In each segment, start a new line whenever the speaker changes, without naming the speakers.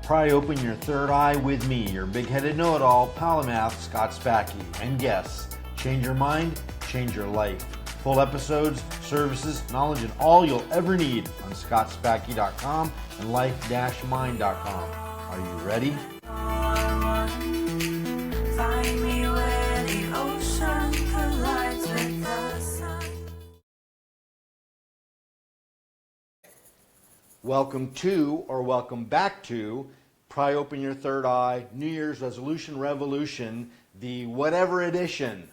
Pry open your third eye with me, your big-headed know-it-all, polymath Scott Spackey, and guests. Change your mind, change your life. Full episodes, services, knowledge, and all you'll ever need on scottspackey.com and life-mind.com. Are you ready?
Find me where the ocean collides with the sun.
Welcome to, or welcome back to, Pry Open Your Third Eye, New Year's Resolution Revolution, the whatever edition.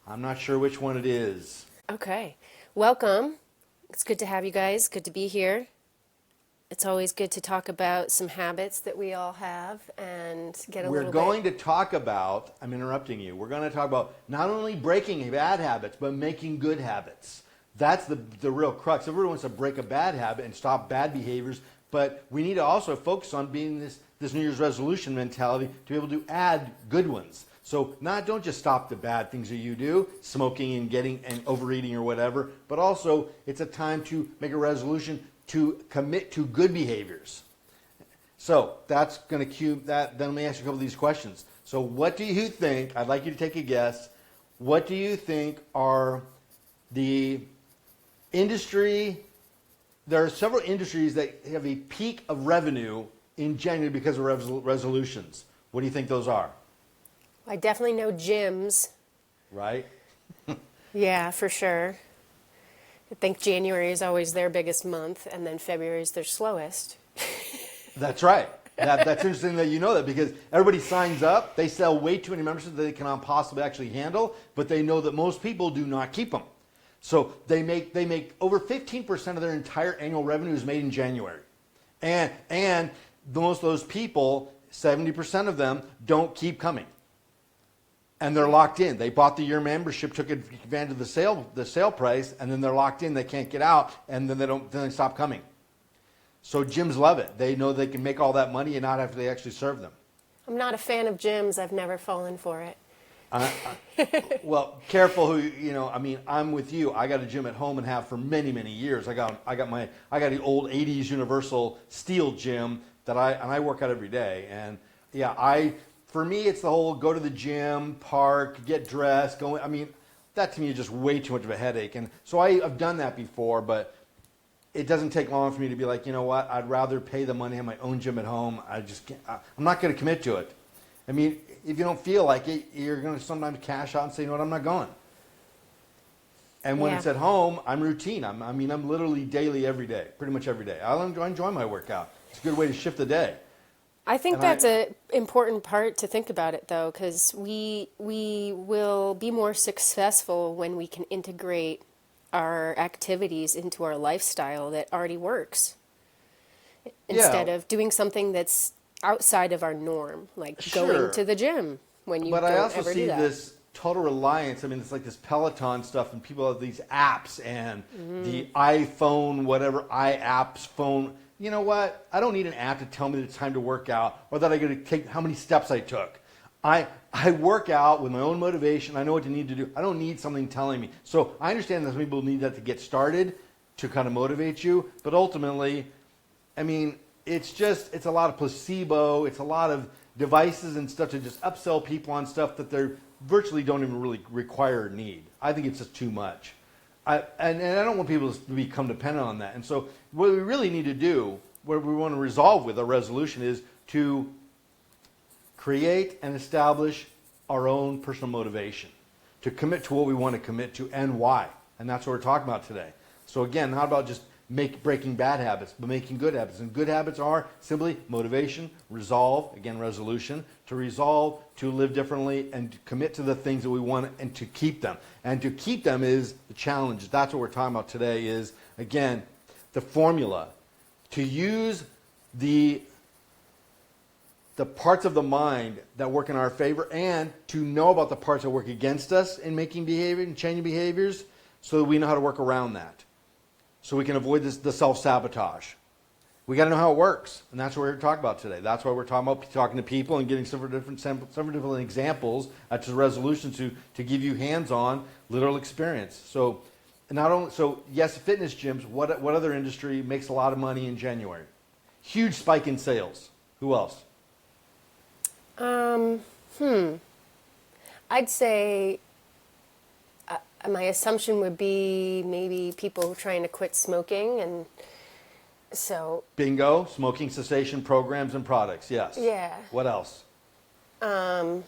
I'm not sure which one it is.
Okay. Welcome. It's good to have you guys. Good to be here. It's always good to talk about some habits that we all have and get a little bit...
We're going to talk about, I'm interrupting you, we're going to talk about not only breaking bad habits, but making good habits. That's the real crux. Everyone wants to break a bad habit and stop bad behaviors, but we need to also focus on being this New Year's resolution mentality to be able to add good ones. So don't just stop the bad things that you do, smoking and getting and overeating or whatever, but also it's a time to make a resolution to commit to good behaviors. So that's going to cue that. Then let me ask you a couple of these questions. So what do you think, I'd like you to take a guess, what do you think are the industry, there are several industries that have a peak of revenue in January because of resolutions. What do you think those are?
I definitely know gyms.
Right?
Yeah, for sure. I think January is always their biggest month, and then February is their slowest.
That's right. That's interesting that you know that, because everybody signs up, they sell way too many memberships that they cannot possibly actually handle, but they know that most people do not keep them. So they make over 15% of their entire annual revenue is made in January. And most of those people, 70% of them, don't keep coming. And they're locked in. They bought the year membership, took advantage of the sale price, and then they're locked in, they can't get out, and then they stop coming. So gyms love it. They know they can make all that money and not have to actually serve them.
I'm not a fan of gyms. I've never fallen for it.
Well, careful I'm with you. I got a gym at home and have for many, many years. I got the old 80s Universal Steel gym that I work out every day. And yeah, for me it's the whole go to the gym, park, get dressed, that to me is just way too much of a headache. And so I've done that before, but it doesn't take long for me to be like, you know what, I'd rather pay the money on my own gym at home. I'm not going to commit to it. If you don't feel like it, you're going to sometimes cash out and say, you know what, I'm not going. And when it's at home, I'm routine. I'm literally daily every day, pretty much every day. I enjoy my workout. It's a good way to shift the day.
I think that's an important part to think about it, though, because we will be more successful when we can integrate our activities into our lifestyle that already works, instead of doing something that's outside of our norm, like going to the gym when you don't ever do that. But I also see this total reliance. It's like this Peloton stuff, and people have these apps and the iPhone, whatever, iApps phone. You know what? I don't need an app to tell me that it's time to work out or that I got to take how many steps I took. I work out with my own motivation. I know what I need to do. I don't need something telling me. So I understand that some people need that to get started, to kind of motivate you. But ultimately, it's a lot of placebo. It's a lot of devices and stuff to just upsell people on stuff that they virtually don't even really require or need. I think it's just too much. And I don't want people to become dependent on that. And so what we really need to do, what we want to resolve with our resolution, is to create and establish our own personal motivation, to commit to what we want to commit to and why. And that's what we're talking about today. So again, not about just breaking bad habits, but making good habits. And good habits are simply motivation, resolve, again, resolution, to resolve, to live differently, and to commit to the things that we want and to keep them. And to keep them is the challenge. That's what we're talking about today is, again, the formula. To use the parts of the mind that work in our favor and to know about the parts that work against us in making behavior and changing behaviors so that we know how to work around that. So we can avoid the self-sabotage. We got to know how it works, and that's what we're talking about today. That's why we're talking to people and getting several different examples to resolutions to give you hands-on literal experience. So yes, fitness gyms. What other industry makes a lot of money in January? Huge spike in sales.
Who else?
I'd say my assumption would be maybe people trying to quit smoking, and so
Bingo. Smoking cessation programs and products. Yes.
yeah.
What else?
I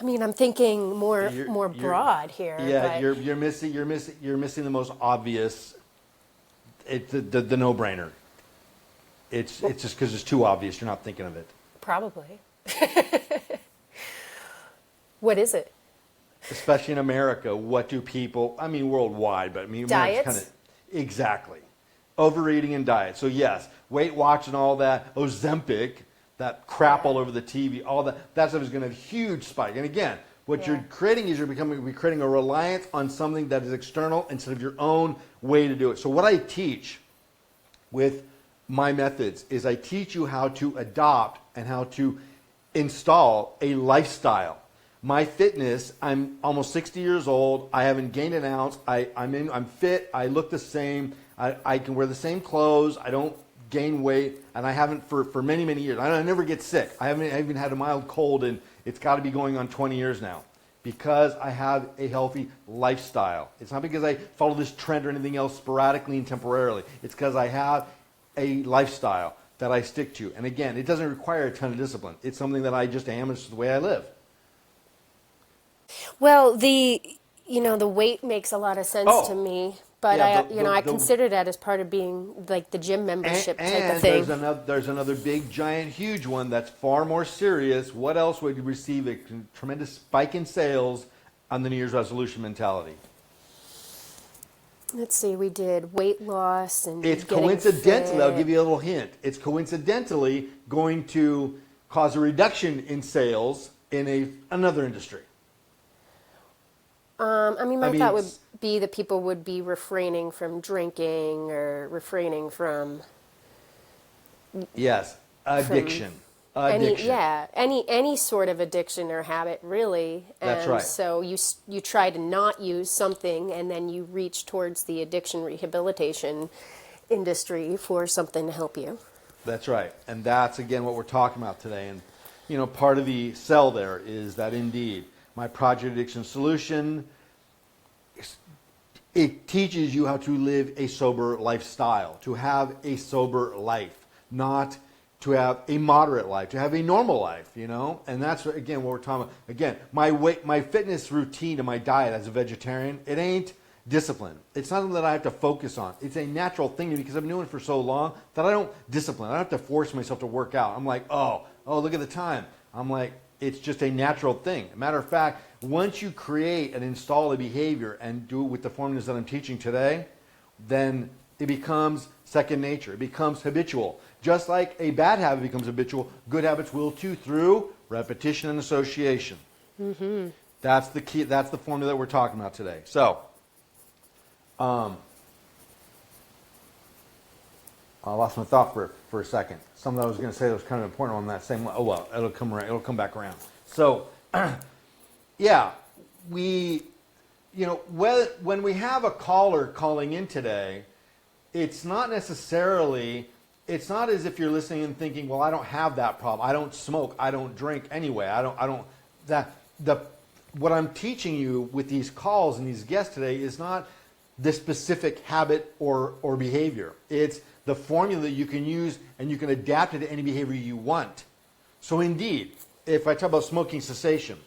mean, I'm thinking more
You're-
broad here.
Yeah,
but
you're missing the most obvious. It's the no-brainer. It's just because it's too obvious. You're not thinking of it.
probably. What is it?
Especially in America, what do people? I mean, worldwide, but I mean,
Diets?
kind of exactly overeating and diet. So yes, Weight Watch and all that, Ozempic, that crap all over the TV, all that stuff is going to have a huge spike. And again, what you're creating is you're creating a reliance on something that is external instead of your own way to do it. So what I teach with my methods is I teach you how to adopt and how to install a lifestyle. My fitness, I'm almost 60 years old. I haven't gained an ounce. I'm fit. I look the same. I can wear the same clothes. I don't gain weight, and I haven't for many, many years. I never get sick. I haven't even had a mild cold, and it's got to be going on 20 years now because I have a healthy lifestyle. It's not because I follow this trend or anything else sporadically and temporarily. It's because I have a lifestyle that I stick to. And again, it doesn't require a ton of discipline. It's something that I just am. It's just the way I live.
Well, the weight makes a lot of sense to me, but
Yeah,
I consider that as part of being like the gym membership type of thing.
There's another big, giant, huge one that's far more serious. What else would you receive a tremendous spike in sales on the New Year's resolution mentality?
Let's see, we did weight loss and
It's
getting
coincidentally, I'll
fit.
give you a little hint. It's coincidentally going to cause a reduction in sales in another industry.
My thought would
it's-
be that people would be refraining from drinking or refraining from
Yes, addiction.
any sort of addiction or habit, really.
That's
And
right.
so you try to not use something, and then you reach towards the addiction rehabilitation industry for something to help you.
That's right. And that's, again, what we're talking about today. And, part of the sell there is that indeed, my Project Addiction Solution, it teaches you how to live a sober lifestyle, to have a sober life, not to have a moderate life, to have a normal life, And that's, again, what we're talking about. Again, my fitness routine and my diet as a vegetarian, it ain't discipline. It's not something that I have to focus on. It's a natural thing to me because I've been doing it for so long that I don't discipline. I don't have to force myself to work out. I'm like, oh, look at the time. I'm like, it's just a natural thing. Matter of fact, once you create and install a behavior and do it with the formulas that I'm teaching today, then it becomes second nature. It becomes habitual. Just like a bad habit becomes habitual, good habits will too through repetition and association. Mm-hmm. That's the key. That's the formula that we're talking about today. So, I lost my thought for a second. Something I was going to say that was kind of important on that same. Oh well, it'll come around. It'll come back around. So, yeah, when we have a caller calling in today, it's not necessarily. It's not as if you're listening and thinking, well, I don't have that problem. I don't smoke. I don't drink anyway. What I'm teaching you with these calls and these guests today is not the specific habit or behavior. It's the formula that you can use and you can adapt it to any behavior you want. So indeed, if I talk about smoking cessation,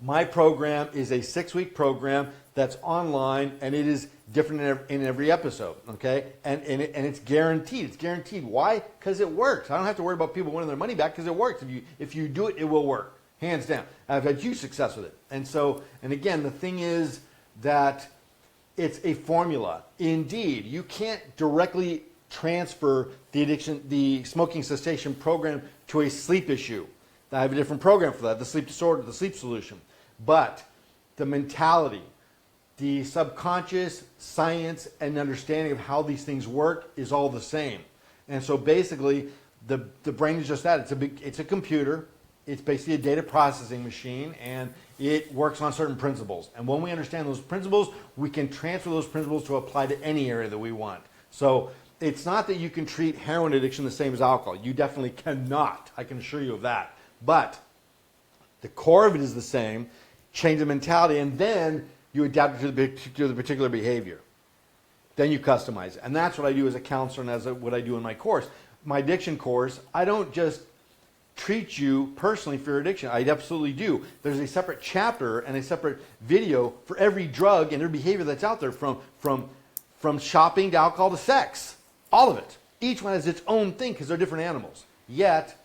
my program is a 6-week program that's online, and it is different in every episode, okay? And it's guaranteed. It's guaranteed. Why? Because it works. I don't have to worry about people winning their money back because it works. If you do it, it will work, hands down. I've had huge success with it. And again, the thing is that it's a formula. Indeed, you can't directly transfer the smoking cessation program to a sleep issue. I have a different program for that, the sleep disorder, the sleep solution. But the mentality, the subconscious science and understanding of how these things work is all the same. And so basically, the brain is just that. It's a computer. It's basically a data processing machine, and It works on certain principles. And when we understand those principles, we can transfer those principles to apply to any area that we want. So it's not that you can treat heroin addiction the same as alcohol. You definitely cannot. I can assure you of that. But the core of it is the same. Change the mentality, and then you adapt it to the particular behavior. Then you customize it. And that's what I do as a counselor and what I do in my course. My addiction course, I don't just treat you personally for your addiction. I absolutely do. There's a separate chapter and a separate video for every drug and every behavior that's out there, from shopping to alcohol to sex. All of it. Each one has its own thing because they're different animals. Yet,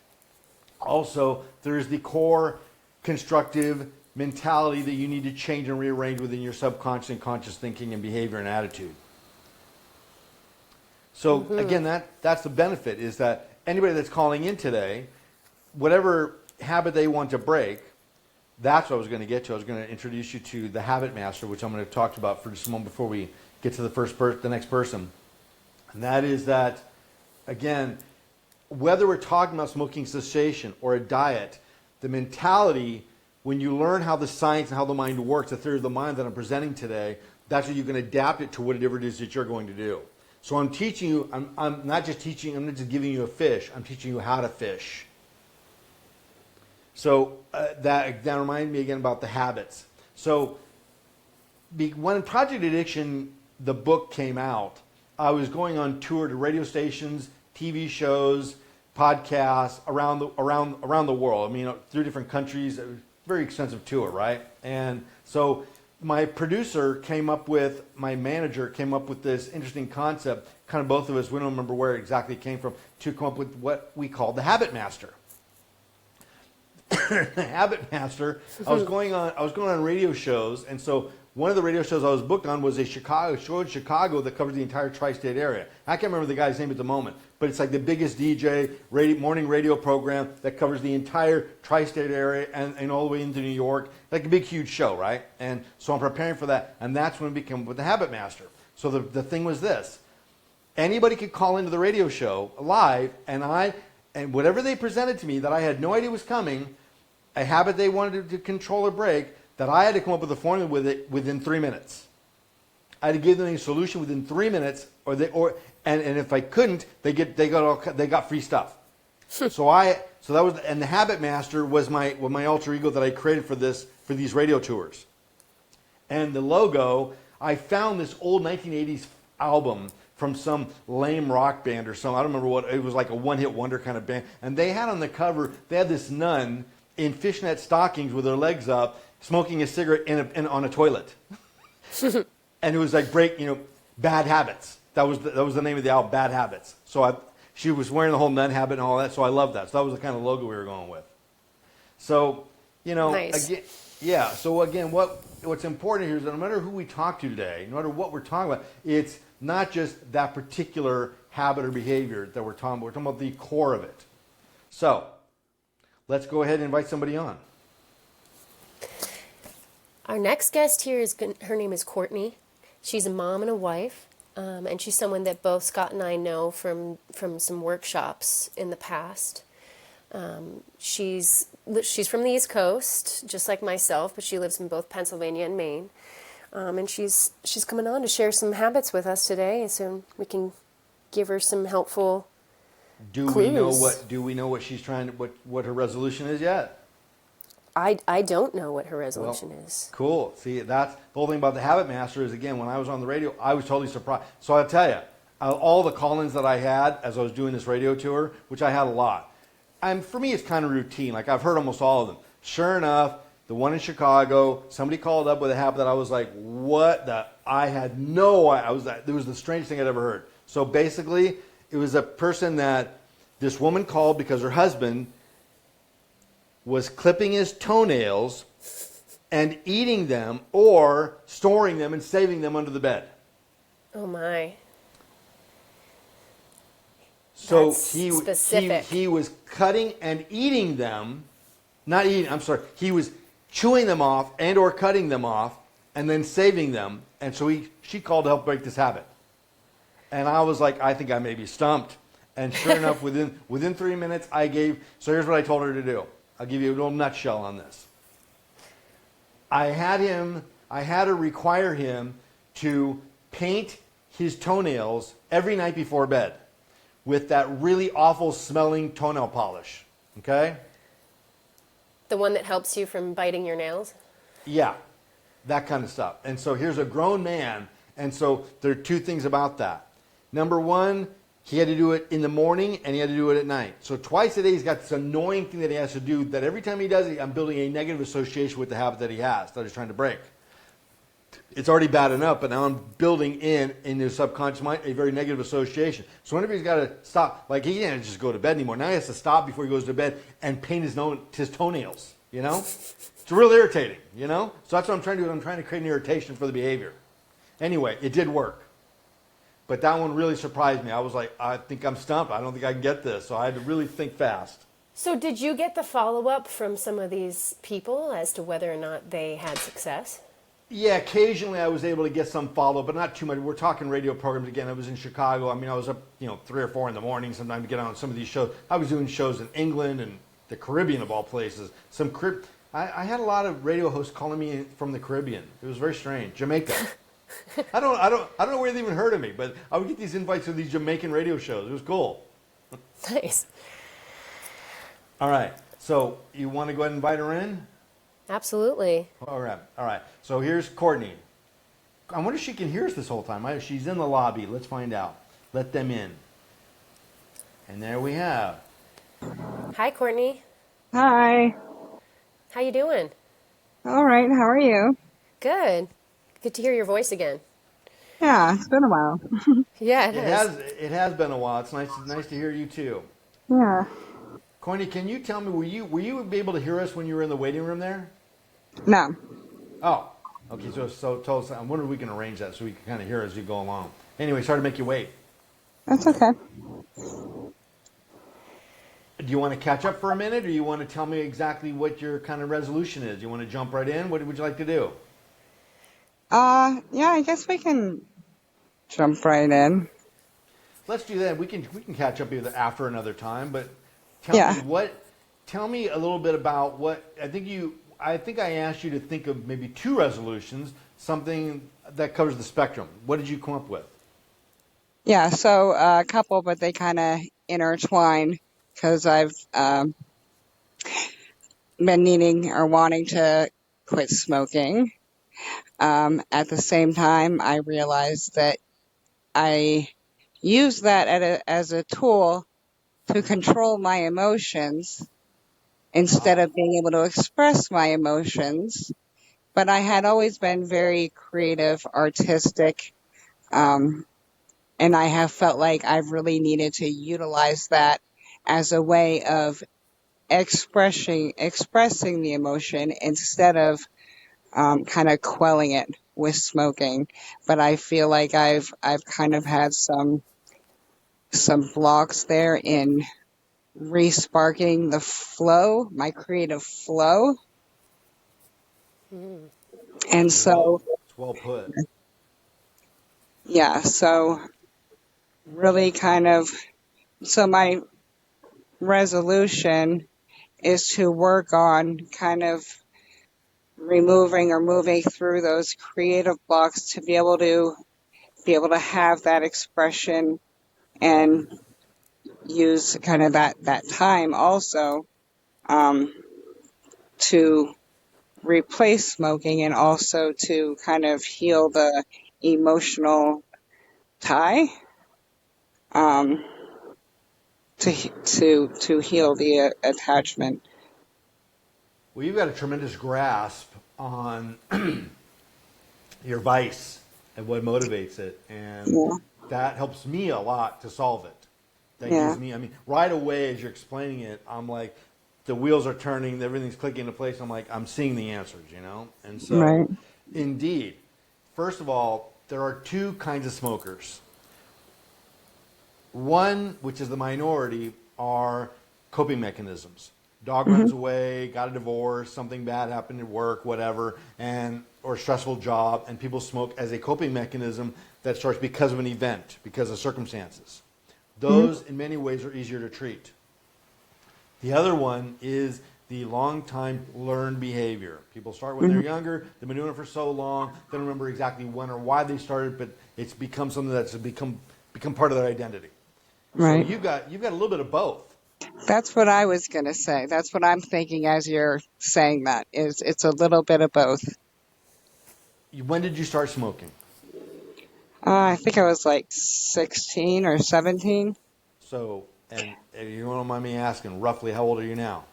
also, there's the core constructive mentality that you need to change and rearrange within your subconscious and conscious thinking and behavior and attitude. So again, that's the benefit, is that anybody that's calling in today, whatever habit they want to break, that's what I was going to get to. I was going to introduce you to the habit master, which I'm going to talk about for just a moment before we get to the next person. And that is that, again, whether we're talking about smoking cessation or a diet, the mentality, when you learn how the science and how the mind works, the theory of the mind that I'm presenting today, that's what you can adapt it to whatever it is that you're going to do. So I'm teaching you, I'm not just teaching, I'm not just giving you a fish, I'm teaching you how to fish. So that reminded me again about the habits. So when Project Addiction, the book, came out, I was going on tour to radio stations, TV shows, podcasts around the world. I mean, through different countries. It was a very extensive tour, right? And so my manager came up with this interesting concept, kind of both of us, we don't remember where exactly it came from, to come up with what we called the Habit Master. The Habit Master, I was going on radio shows, and so one of the radio shows I was booked on was a show in Chicago that covers the entire tri-state area. I can't remember the guy's name at the moment, but it's like the biggest DJ morning radio program that covers the entire tri-state area and all the way into New York. Like a big, huge show, right? And so I'm preparing for that, and that's when it became with the Habit Master. So the thing was this. Anybody could call into the radio show live, and whatever they presented to me that I had no idea was coming, a habit they wanted to control or break, that I had to come up with a formula with it within 3 minutes. I had to give them a solution within 3 minutes, and if I couldn't, they got free stuff. So that was, and the Habit Master was my alter ego that I created for these radio tours. And the logo, I found this old 1980s album from some lame rock band or something. I don't remember what it was, like a one-hit wonder kind of band. And they had on the cover, they had this nun in fishnet stockings with her legs up, smoking a cigarette on a toilet. And it was like bad habits. That was the name of the album, Bad Habits. So she was wearing the whole nun habit and all that, so I loved that. So that was the kind of logo we were going with. So,
Nice.
again, yeah. So again, what's important here is that no matter who we talk to today, no matter what we're talking about, it's not just that particular habit or behavior that we're talking about. We're talking about the core of it. So let's go ahead and invite somebody on.
Our next guest here her name is Courtney. She's a mom and a wife, and she's someone that both Scott and I know from some workshops in the past. She's from the East Coast, just like myself, but she lives in both Pennsylvania and Maine. And she's coming on to share some habits with us today, so we can give her some helpful clues.
Do we know what she's trying to what her resolution is yet?
I don't know what her resolution is.
Cool. See, that's the whole thing about the Habit Master is, again, when I was on the radio, I was totally surprised. So I'll tell you, all the call-ins that I had as I was doing this radio tour, which I had a lot, for me it's kind of routine. Like, I've heard almost all of them. Sure enough, the one in Chicago, somebody called up with a habit that I was like, what the? I had no idea. It was the strangest thing I'd ever heard. So basically, it was a person that this woman called because her husband was clipping his toenails and eating them or storing them and saving them under the bed.
Oh my.
So
That's specific.
he was cutting and eating them, not eating, I'm sorry, he was chewing them off and or cutting them off and then saving them. And so she called to help break this habit. And I was like, I think I may be stumped. And sure enough, within 3 minutes, so here's what I told her to do. I'll give you a little nutshell on this. I had to require him to paint his toenails every night before bed with that really awful smelling toenail polish. Okay?
The one that helps you from biting your nails?
Yeah, that kind of stuff. And so here's a grown man, and so there are two things about that. Number one, he had to do it in the morning and he had to do it at night. So twice a day he's got this annoying thing that he has to do that every time he does it, I'm building a negative association with the habit that he has that he's trying to break. It's already bad enough, but now I'm building in his subconscious mind a very negative association. So whenever he's got to stop, like he can't just go to bed anymore. Now he has to stop before he goes to bed and paint his toenails, you know? It's real irritating, you know? So that's what I'm trying to do. I'm trying to create an irritation for the behavior. Anyway, it did work. But that one really surprised me. I was like, I think I'm stumped. I don't think I can get this. So I had to really think fast.
So did you get the follow-up from some of these people as to whether or not they had success?
Yeah, occasionally I was able to get some follow-up, but not too much. We're talking radio programs again. I was in Chicago. I mean, I was up, 3 or 4 in the morning sometimes to get on some of these shows. I was doing shows in England and the Caribbean of all places. I had a lot of radio hosts calling me from the Caribbean. It was very strange. Jamaica. I don't know where they even heard of me, but I would get these invites to these Jamaican radio shows. It was cool.
Nice.
All right. So you want to go ahead and invite her in?
Absolutely.
All right. So here's Courtney. I wonder if she can hear us this whole time. She's in the lobby. Let's find out. Let them in. And there we have.
Hi, Courtney.
Hi.
How you doing?
All right. How are you?
Good. Good to hear your voice again.
Yeah, it's been a while.
Yeah,
It has been a while. It's nice to hear you too.
Yeah.
Courtney, can you tell me, were you able to hear us when you were in the waiting room there?
No.
Oh, okay. So tell us. I wonder if we can arrange that so we can kind of hear as you go along. Anyway, sorry to make you wait.
That's okay.
Do you want to catch up for a minute, or you want to tell me exactly what your kind of resolution is? You want to jump right in? What would you like to do?
Yeah, I guess we can jump right in.
Let's do that. We can catch up either after another time. But tell me a little bit about what I think I asked you to think of maybe 2 resolutions, something that covers the spectrum. What did you come up with?
Yeah, so a couple, but they kind of intertwine because I've been needing or wanting to quit smoking. At the same time, I realized that I use that as a tool to control my emotions instead of being able to express my emotions. But I had always been very creative, artistic, and I have felt like I've really needed to utilize that as a way of expressing the emotion instead of kind of quelling it with smoking. But I feel like I've kind of had some blocks there in re-sparking the flow, my creative flow. And so,
It's well put.
yeah, so really so my resolution is to work on kind of removing or moving through those creative blocks to be able to have that expression and use kind of that time also to replace smoking and also to kind of heal the emotional tie, to heal the attachment.
Well, you've got a tremendous grasp on your vice and what motivates it, and that helps me a lot to solve it. That gives me, right away as you're explaining it, I'm like, the wheels are turning, everything's clicking into place. I'm like, I'm seeing the answers, And so, Indeed, first of all, there are 2 kinds of smokers. One, which is the minority, are coping mechanisms. Dog runs away, got a divorce, something bad happened at work, whatever, or a stressful job, and people smoke as a coping mechanism that starts because of an event, because of circumstances. Those, in many ways, are easier to treat. The other one is the long time learned behavior. People start when they're younger, they've been doing it for so long, they don't remember exactly when or why they started, but it's become something that's become part of their identity.
Right.
So you've got a little bit of both.
That's what I was going to say. That's what I'm thinking as you're saying that, is it's a little bit of both.
When did you start smoking?
I think I was like 16 or 17.
So, and you don't mind me asking, roughly how old are you now?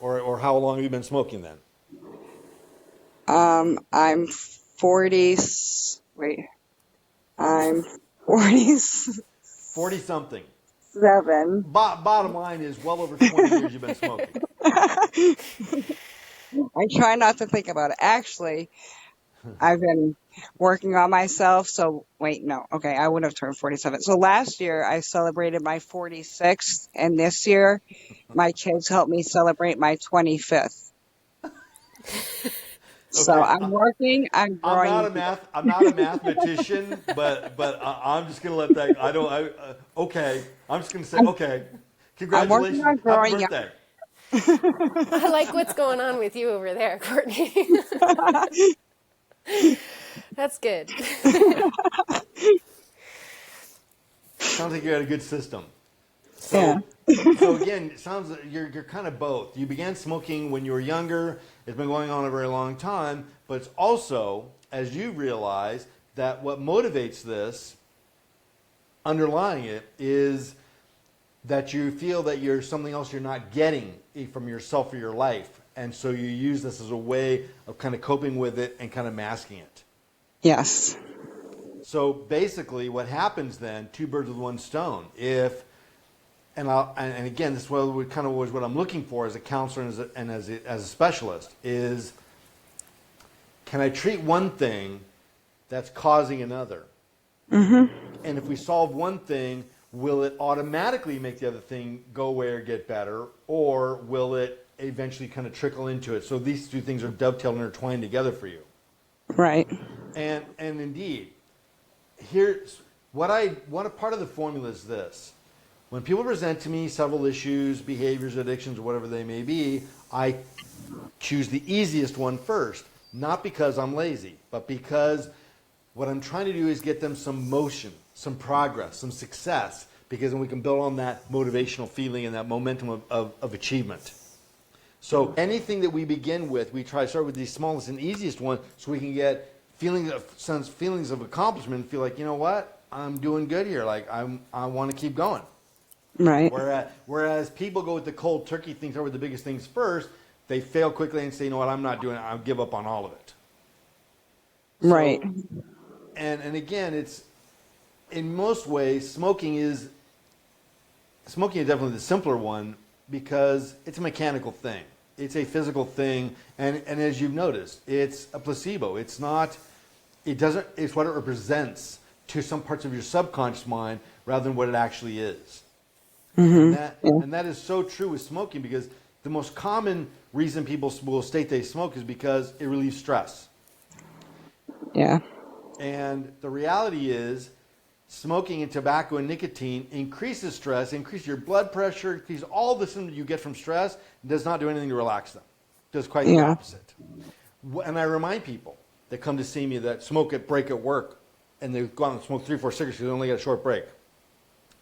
Or how long have you been smoking then?
I'm 40, wait, I'm 47.
40 something. Bottom line is well over 20 years you've been smoking.
I try not to think about it. Actually, I've been working on myself. So wait, no. Okay, I would have turned 47. So last year I celebrated my 46th, and this year my kids helped me celebrate my 25th. So
Okay,
I'm working. I'm growing.
I'm not a mathematician, but I'm just gonna let that. Okay, I'm just gonna say okay.
I'm working
Congratulations,
on
happy
growing
birthday.
I like what's going on with you over there, Courtney. That's good.
Sounds like you had a good system.
Yeah.
So again, it sounds like you're kind of both. You began smoking when you were younger. It's been going on a very long time, but it's also, as you realize, that what motivates this, underlying it, is that you feel that you're something else you're not getting from yourself or your life, and so you use this as a way of kind of coping with it and kind of masking it.
Yes.
So basically, what happens then? Two birds with one stone. And again, this was kind of was what I'm looking for as a counselor and as a specialist is, can I treat one thing that's causing another? Mm-hmm. And if we solve one thing, will it automatically make the other thing go away or get better, or will it eventually kind of trickle into it? So these two things are dovetailed and intertwined together for you.
Right.
And indeed, here's what a part of the formula is this. When people present to me several issues, behaviors, addictions, or whatever they may be, I choose the easiest one first. Not because I'm lazy, but because what I'm trying to do is get them some motion, some progress, some success, because then we can build on that motivational feeling and that momentum of achievement. So anything that we begin with, we try to start with the smallest and easiest one so we can get feelings of accomplishment and feel like, you know what, I'm doing good here. Like I want to keep going.
Right.
Whereas people go with the cold turkey things over the biggest things first, they fail quickly and say, you know what, I'm not doing it. I'll give up on all of it.
Right.
So, and again, it's in most ways, smoking is definitely the simpler one because it's a mechanical thing. It's a physical thing, and as you've noticed, it's a placebo. It's what it represents to some parts of your subconscious mind rather than what it actually is.
Mm-hmm.
And that is so true with smoking because the most common reason people will state they smoke is because it relieves stress.
Yeah.
And the reality is smoking and tobacco and nicotine increases stress, increases your blood pressure, increases all the symptoms you get from stress, and does not do anything to relax them. It does quite the opposite. And I remind people that come to see me that smoke at break at work and they go out and smoke 3 or 4 cigarettes because they only get a short break,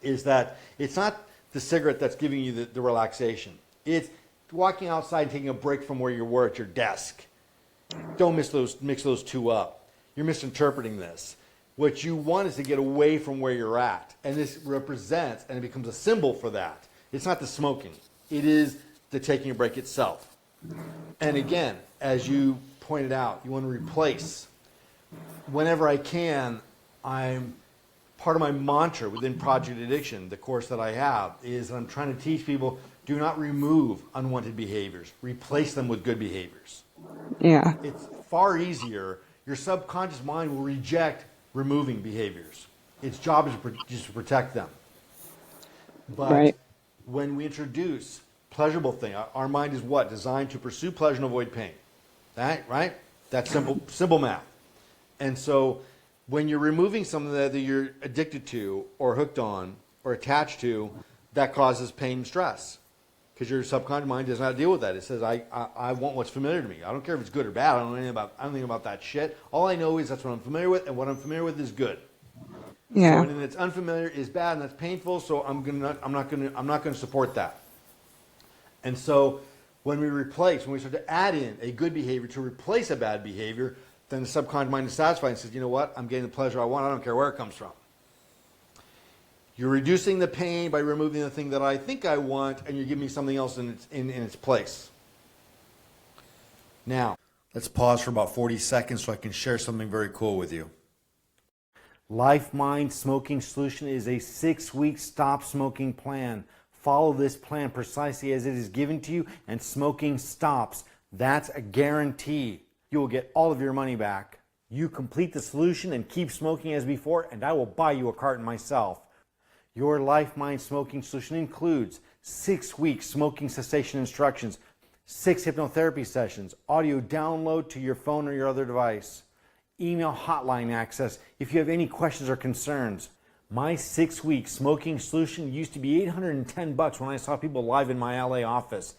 is that it's not the cigarette that's giving you the relaxation. It's walking outside and taking a break from where you were at your desk. Don't mix those two up. You're misinterpreting this. What you want is to get away from where you're at. And this represents, and it becomes a symbol for that. It's not the smoking. It is the taking a break itself. And again, as you pointed out, you want to replace. Whenever I can, part of my mantra within Project Addiction, the course that I have, is I'm trying to teach people, do not remove unwanted behaviors. Replace them with good behaviors.
Yeah.
It's far easier. Your subconscious mind will reject removing behaviors. Its job is just to protect them. But when we introduce pleasurable thing, our mind is what? Designed to pursue pleasure and avoid pain. Right? That's simple math. And so when you're removing something that you're addicted to or hooked on or attached to, that causes pain and stress. because your subconscious mind does not deal with that. It says, I want what's familiar to me. I don't care if it's good or bad. I don't know anything about that shit. All I know is that's what I'm familiar with, and what I'm familiar with is good. So
Yeah.
anything that's unfamiliar is bad and that's painful. So I'm not gonna support that. And so when we start to add in a good behavior to replace a bad behavior, then the subconscious mind is satisfied and says, you know what? I'm getting the pleasure I want. I don't care where it comes from. You're reducing the pain by removing the thing that I think I want, and you're giving me something else in its place. Now, let's pause for about 40 seconds so I can share something very cool with you. Life Mind Smoking Solution is a 6-week stop smoking plan. Follow this plan precisely as it is given to you, and smoking stops. That's a guarantee. You will get all of your money back. You complete the solution and keep smoking as before, and I will buy you a carton myself. Your Life Mind Smoking Solution includes 6-week smoking cessation instructions, 6 hypnotherapy sessions, audio download to your phone or your other device, email hotline access if you have any questions or concerns. My 6-week smoking solution used to be $810 when I saw people live in my LA office.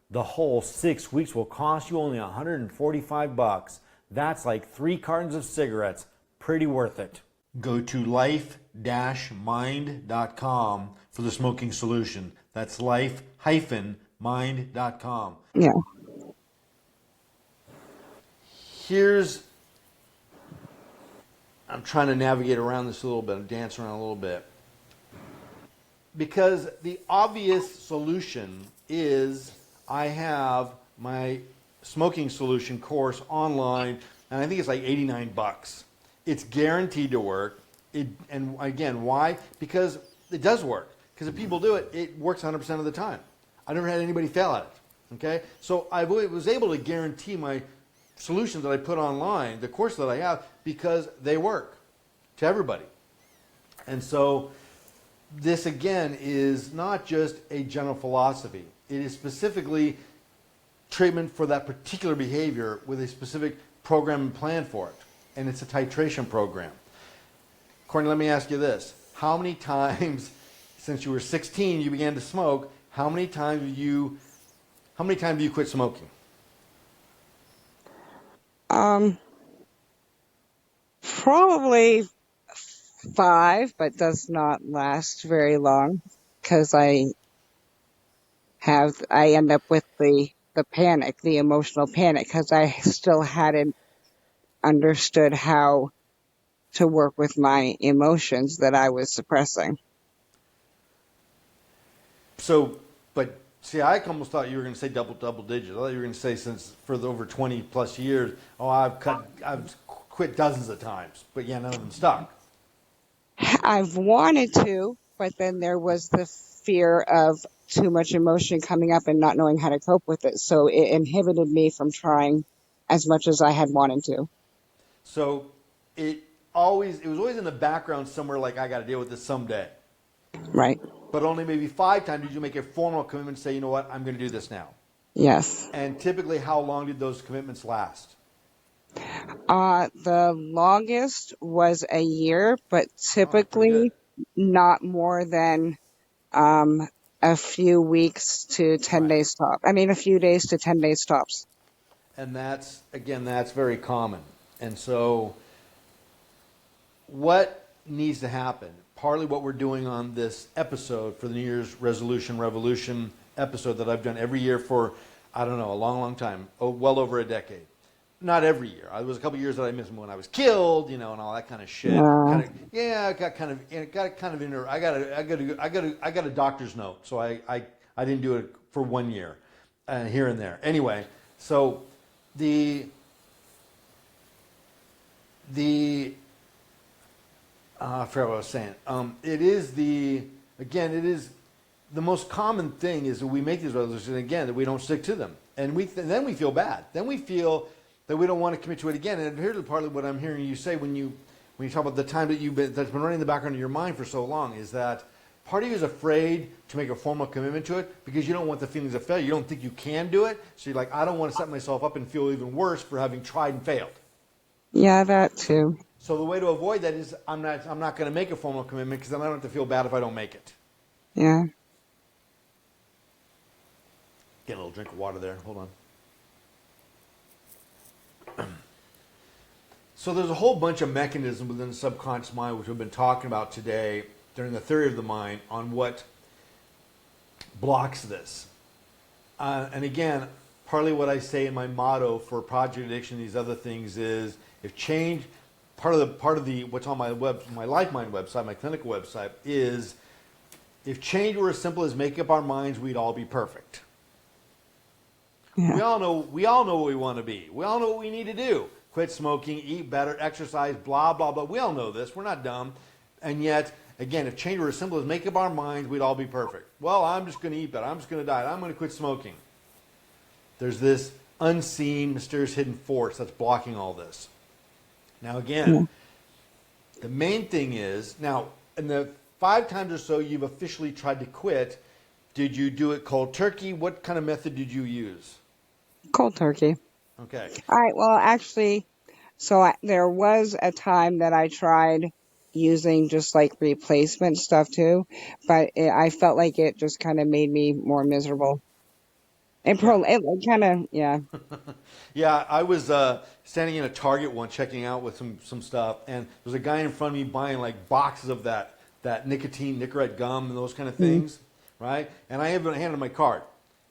The whole 6 weeks will cost you only $145. That's like 3 cartons of cigarettes. Pretty worth it. Go to life-mind.com for the smoking solution. That's life-mind.com.
Yeah.
I'm trying to navigate around this a little bit, dance around a little bit. Because the obvious solution is I have my smoking solution course online, and I think it's like $89. It's guaranteed to work. And again, why? Because it does work. Because if people do it, it works 100% of the time. I never had anybody fail at it. Okay? So I was able to guarantee my solutions that I put online, the course that I have, because they work to everybody. And so this, again, is not just a general philosophy. It is specifically treatment for that particular behavior with a specific program and plan for it. And it's a titration program. Courtney, let me ask you this. How many times since you were 16 you began to smoke, how many times have you quit smoking?
Probably 5, but does not last very long because I end up with the panic, the emotional panic, because I still hadn't understood how to work with my emotions that I was suppressing.
So, but see, I almost thought you were going to say double digits. I thought you were going to say since for over 20 plus years, I've quit dozens of times, but yeah, none of them stuck.
I've wanted to, but then there was the fear of too much emotion coming up and not knowing how to cope with it. So it inhibited me from trying as much as I had wanted to.
So it was always in the background somewhere, like I got to deal with this someday.
Right.
But only maybe 5 times did you make a formal commitment and say, you know what, I'm going to do this now.
Yes.
And typically, how long did those commitments last?
The longest was a year, but typically not more than a few weeks to 10 days top. I mean, a few days to 10 days tops.
And that's very common. And so what needs to happen? Partly what we're doing on this episode for the New Year's Resolution Revolution episode that I've done every year for, I don't know, a long, long time, well over a decade. Not every year. There was a couple of years that I missed when I was killed, and all that kind of shit. I got a doctor's note, so I didn't do it for 1 year, here and there. Anyway, so I forgot what I was saying. It is the most common thing is that we make these resolutions, again, that we don't stick to them. And then we feel bad. Then we feel that we don't want to commit to it again. And here's partly what I'm hearing you say when you talk about the time that's been running in the background of your mind for so long, is that part of you is afraid to make a formal commitment to it because you don't want the feelings of failure. You don't think you can do it. So you're like, I don't want to set myself up and feel even worse for having tried and failed.
Yeah, that too.
So the way to avoid that is I'm not going to make a formal commitment because then I don't have to feel bad if I don't make it.
Yeah.
Get a little drink of water there. Hold on. So there's a whole bunch of mechanisms within the subconscious mind, which we've been talking about today during the theory of the mind, on what blocks this. And again, partly what I say in my motto for Project Addiction and these other things is, if change, part of the what's on my Life Mind website, my clinical website, is if change were as simple as making up our minds, we'd all be perfect.
Yeah.
We all know what we want to be. We all know what we need to do. Quit smoking, eat better, exercise, blah, blah, blah. We all know this. We're not dumb. And yet, again, if change were as simple as make up our minds, we'd all be perfect. Well, I'm just going to eat better. I'm just going to diet. I'm going to quit smoking. There's this unseen, mysterious, hidden force that's blocking all this. Now, again, the main thing is, now, in the 5 times or so you've officially tried to quit, did you do it cold turkey? What kind of method did you use?
Cold turkey.
Okay.
All right. Well, actually, so there was a time that I tried using just like replacement stuff too, but I felt like it just kind of made me more miserable. It kind of, yeah.
Yeah, I was standing in a Target one checking out with some stuff, and there's a guy in front of me buying like boxes of that Nicorette gum and those kind of things, right? And I haven't handed my card.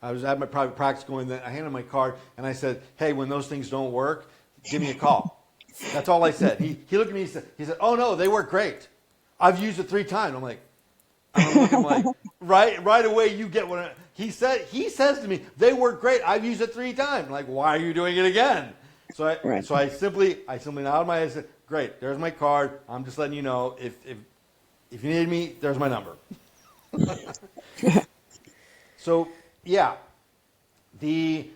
I was at my private practice going, then I handed my card, and I said, hey, when those things don't work, give me a call. That's all I said. He looked at me, he said, oh no, they work great. I've used it 3 times. I'm like, right away you get what he says to me, they work great. I've used it 3 times. I'm like, why are you doing it again? So I simply nodded my head and said, great, there's my card. I'm just letting you know if you need me, there's my number. So yeah, the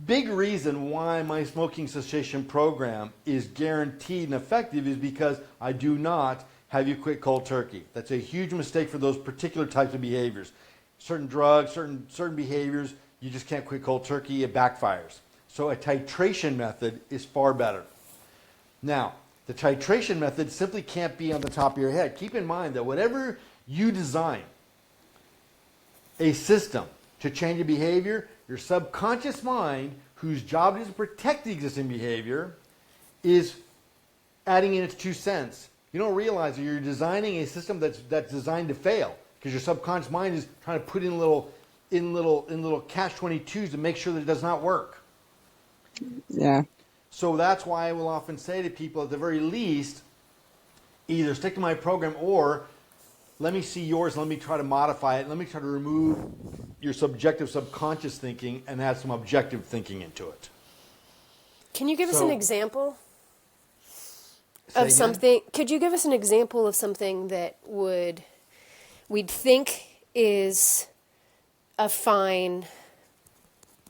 big reason why my smoking cessation program is guaranteed and effective is because I do not have you quit cold turkey. That's a huge mistake for those particular types of behaviors. Certain drugs, certain behaviors, you just can't quit cold turkey, it backfires. So a titration method is far better. Now, the titration method simply can't be on the top of your head. Keep in mind that whatever you design a system to change a behavior, your subconscious mind, whose job it is to protect the existing behavior, is adding in its 2 cents. You don't realize that you're designing a system that's designed to fail, because your subconscious mind is trying to put in little catch-22s to make sure that it does not work.
Yeah.
So that's why I will often say to people, at the very least, either stick to my program or let me see yours, let me try to modify it, let me try to remove your subjective subconscious thinking and add some objective thinking into it.
Can you give us an example
Say
of
again?
something? Could you give us an example of something that we'd think is a fine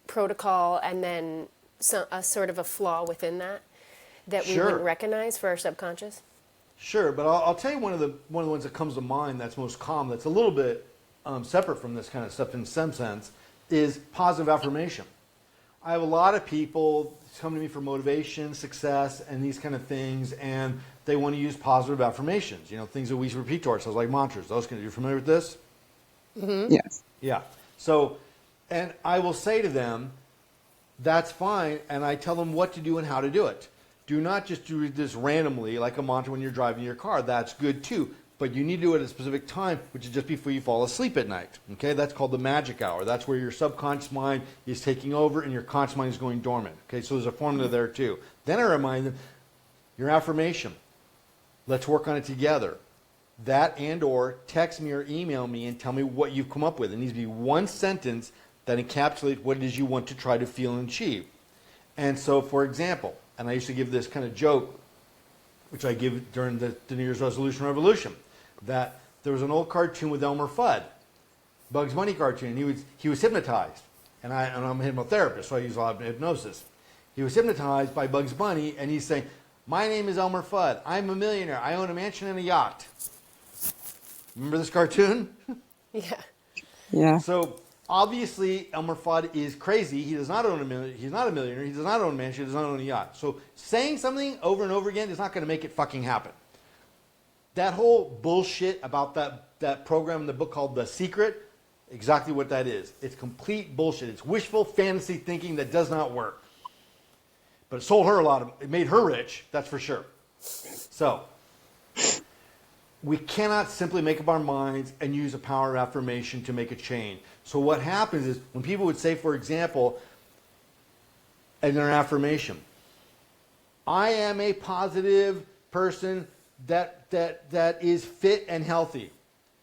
protocol, and then a sort of a flaw within that we
Sure.
wouldn't recognize for our subconscious?
Sure, but I'll tell you one of the ones that comes to mind that's most common, that's a little bit separate from this kind of stuff in some sense, is positive affirmation. I have a lot of people come to me for motivation, success, and these kind of things, and they want to use positive affirmations, things that we repeat to ourselves, like mantras. You're familiar with this?
Mm-hmm. Yes.
Yeah. So, and I will say to them, that's fine, and I tell them what to do and how to do it. Do not just do this randomly like a mantra when you're driving your car. That's good too. But you need to do it at a specific time, which is just before you fall asleep at night. Okay, that's called the magic hour. That's where your subconscious mind is taking over and your conscious mind is going dormant. Okay, so there's a formula there too. Then I remind them, your affirmation, let's work on it together. That or text me or email me and tell me what you've come up with. It needs to be one sentence that encapsulates what it is you want to try to feel and achieve. And so, for example, and I used to give this kind of joke, which I give during the New Year's Resolution Revolution, that there was an old cartoon with Elmer Fudd, Bugs Bunny cartoon, and he was hypnotized. And I'm a hypnotherapist, so I use a lot of hypnosis. He was hypnotized by Bugs Bunny, and he's saying, my name is Elmer Fudd. I'm a millionaire. I own a mansion and a yacht. Remember this cartoon?
Yeah.
Yeah.
So obviously, Elmer Fudd is crazy. He does not own a million. He's not a millionaire. He does not own a mansion. He does not own a yacht. So saying something over and over again is not going to make it fucking happen. That whole bullshit about that program in the book called The Secret, exactly what that is. It's complete bullshit. It's wishful fantasy thinking that does not work. But it sold her it made her rich, that's for sure. So, we cannot simply make up our minds and use a power of affirmation to make a change. So what happens is, when people would say, for example, in their affirmation, I am a positive person that is fit and healthy.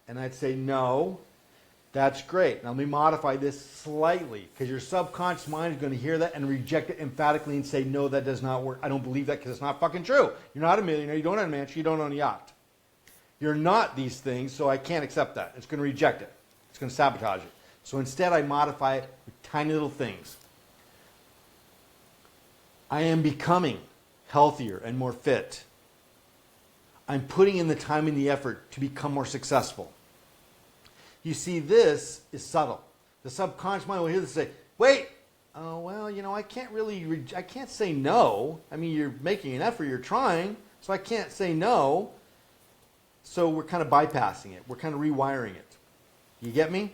And I'd say, no, that's great. Now let me modify this slightly, because your subconscious mind is going to hear that and reject it emphatically and say, no, that does not work. I don't believe that because it's not fucking true. You're not a millionaire. You don't own a mansion. You don't own a yacht. You're not these things, so I can't accept that. It's going to reject it. It's going to sabotage it. So instead, I modify it with tiny little things. I am becoming healthier and more fit. I'm putting in the time and the effort to become more successful. You see, this is subtle. The subconscious mind will hear this and say, wait, oh, well, I can't I can't say no. I mean, you're making an effort, you're trying, so I can't say no. So we're kind of bypassing it. We're kind of rewiring it. You get me?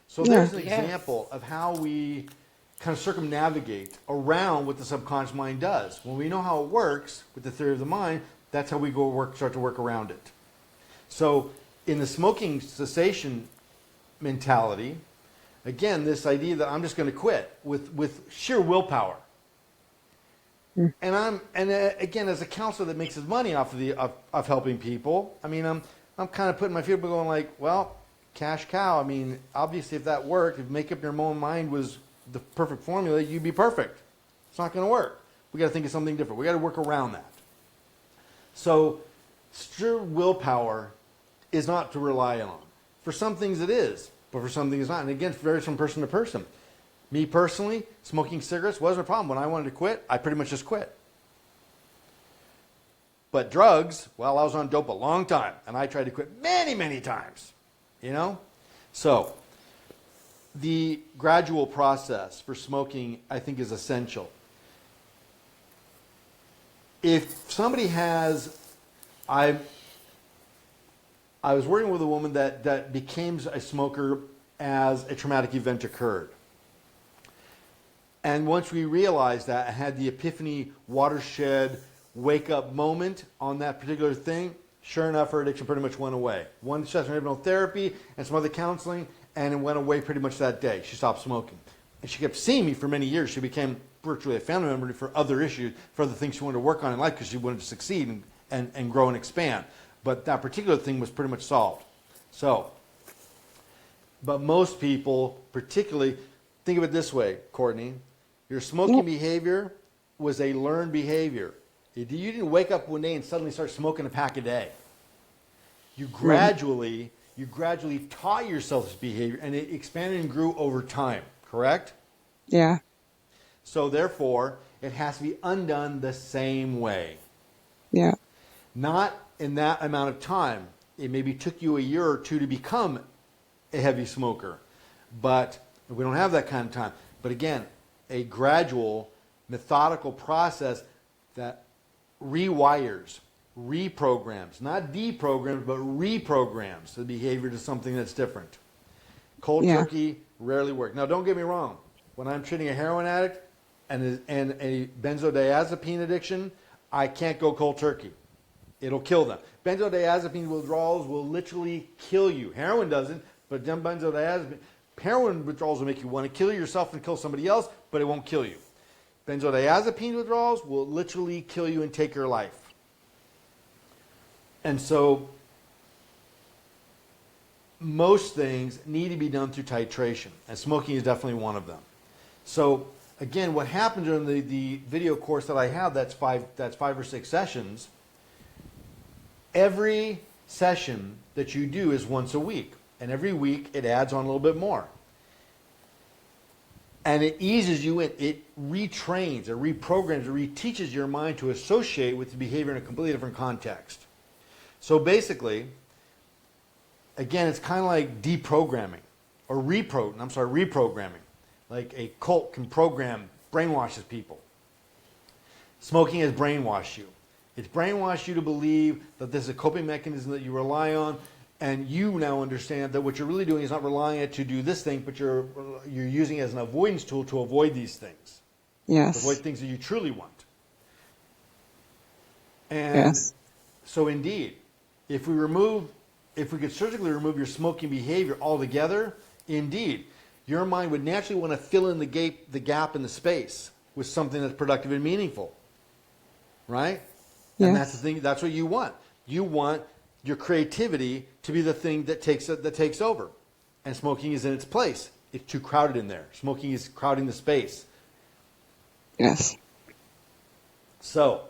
So there's an example of how we kind of circumnavigate around what the subconscious mind does. When we know how it works with the theory of the mind, that's how we start to work around it. So in the smoking cessation mentality, again, this idea that I'm just going to quit with sheer willpower. And again, as a counselor that makes his money off of helping people, I mean, I'm kind of putting my feet up going like, well, cash cow. I mean, obviously, if that worked, if make up your own mind was the perfect formula, you'd be perfect. It's not going to work. We got to think of something different. We got to work around that. So, sheer willpower is not to rely on. For some things it is, but for some things it's not. And again, it varies from person to person. Me personally, smoking cigarettes wasn't a problem. When I wanted to quit, I pretty much just quit. But drugs, well, I was on dope a long time, and I tried to quit many, many times. So, the gradual process for smoking, I think, is essential. If somebody has, I was working with a woman that became a smoker as a traumatic event occurred. And once we realized that, I had the epiphany, watershed, wake-up moment on that particular thing, sure enough, her addiction pretty much went away. One session of hypnotherapy and some other counseling, and it went away pretty much that day. She stopped smoking. And she kept seeing me for many years. She became virtually a family member for other issues, for other things she wanted to work on in life because she wanted to succeed and grow and expand. But that particular thing was pretty much solved. So, but most people, particularly, think of it this way, Courtney. Your smoking behavior was a learned behavior. You didn't wake up one day and suddenly start smoking a pack a day. You gradually taught yourself this behavior, and it expanded and grew over time, correct?
Yeah.
So therefore, it has to be undone the same way.
Yeah.
Not in that amount of time. It maybe took you a year or two to become a heavy smoker, but we don't have that kind of time. But again, a gradual, methodical process that rewires, reprograms, not deprograms, but reprograms the behavior to something that's different. Cold turkey rarely works. Now, don't get me wrong. When I'm treating a heroin addict and a benzodiazepine addiction, I can't go cold turkey. It'll kill them. Benzodiazepine withdrawals will literally kill you. Heroin doesn't, but heroin withdrawals will make you want to kill yourself and kill somebody else, but it won't kill you. Benzodiazepine withdrawals will literally kill you and take your life. And so most things need to be done through titration, and smoking is definitely one of them. So again, what happened during the video course that I have, that's five or six sessions, every session that you do is once a week, and every week it adds on a little bit more. And it eases you in, it retrains, it reprograms, it reteaches your mind to associate with the behavior in a completely different context. So basically, again, it's kind of like deprogramming, or reprogramming. Like a cult can brainwashes people. Smoking has brainwashed you. It's brainwashed you to believe that this is a coping mechanism that you rely on. And you now understand that what you're really doing is not relying on it to do this thing, but you're using it as an avoidance tool to avoid these things.
Yes.
Avoid things that you truly want. And
Yes.
so indeed, if we could surgically remove your smoking behavior altogether, indeed, your mind would naturally want to fill in the gap in the space with something that's productive and meaningful. Right?
Yes.
And that's the thing, that's what you want. You want your creativity to be the thing that takes over. And smoking is in its place. It's too crowded in there. Smoking is crowding the space.
Yes.
So,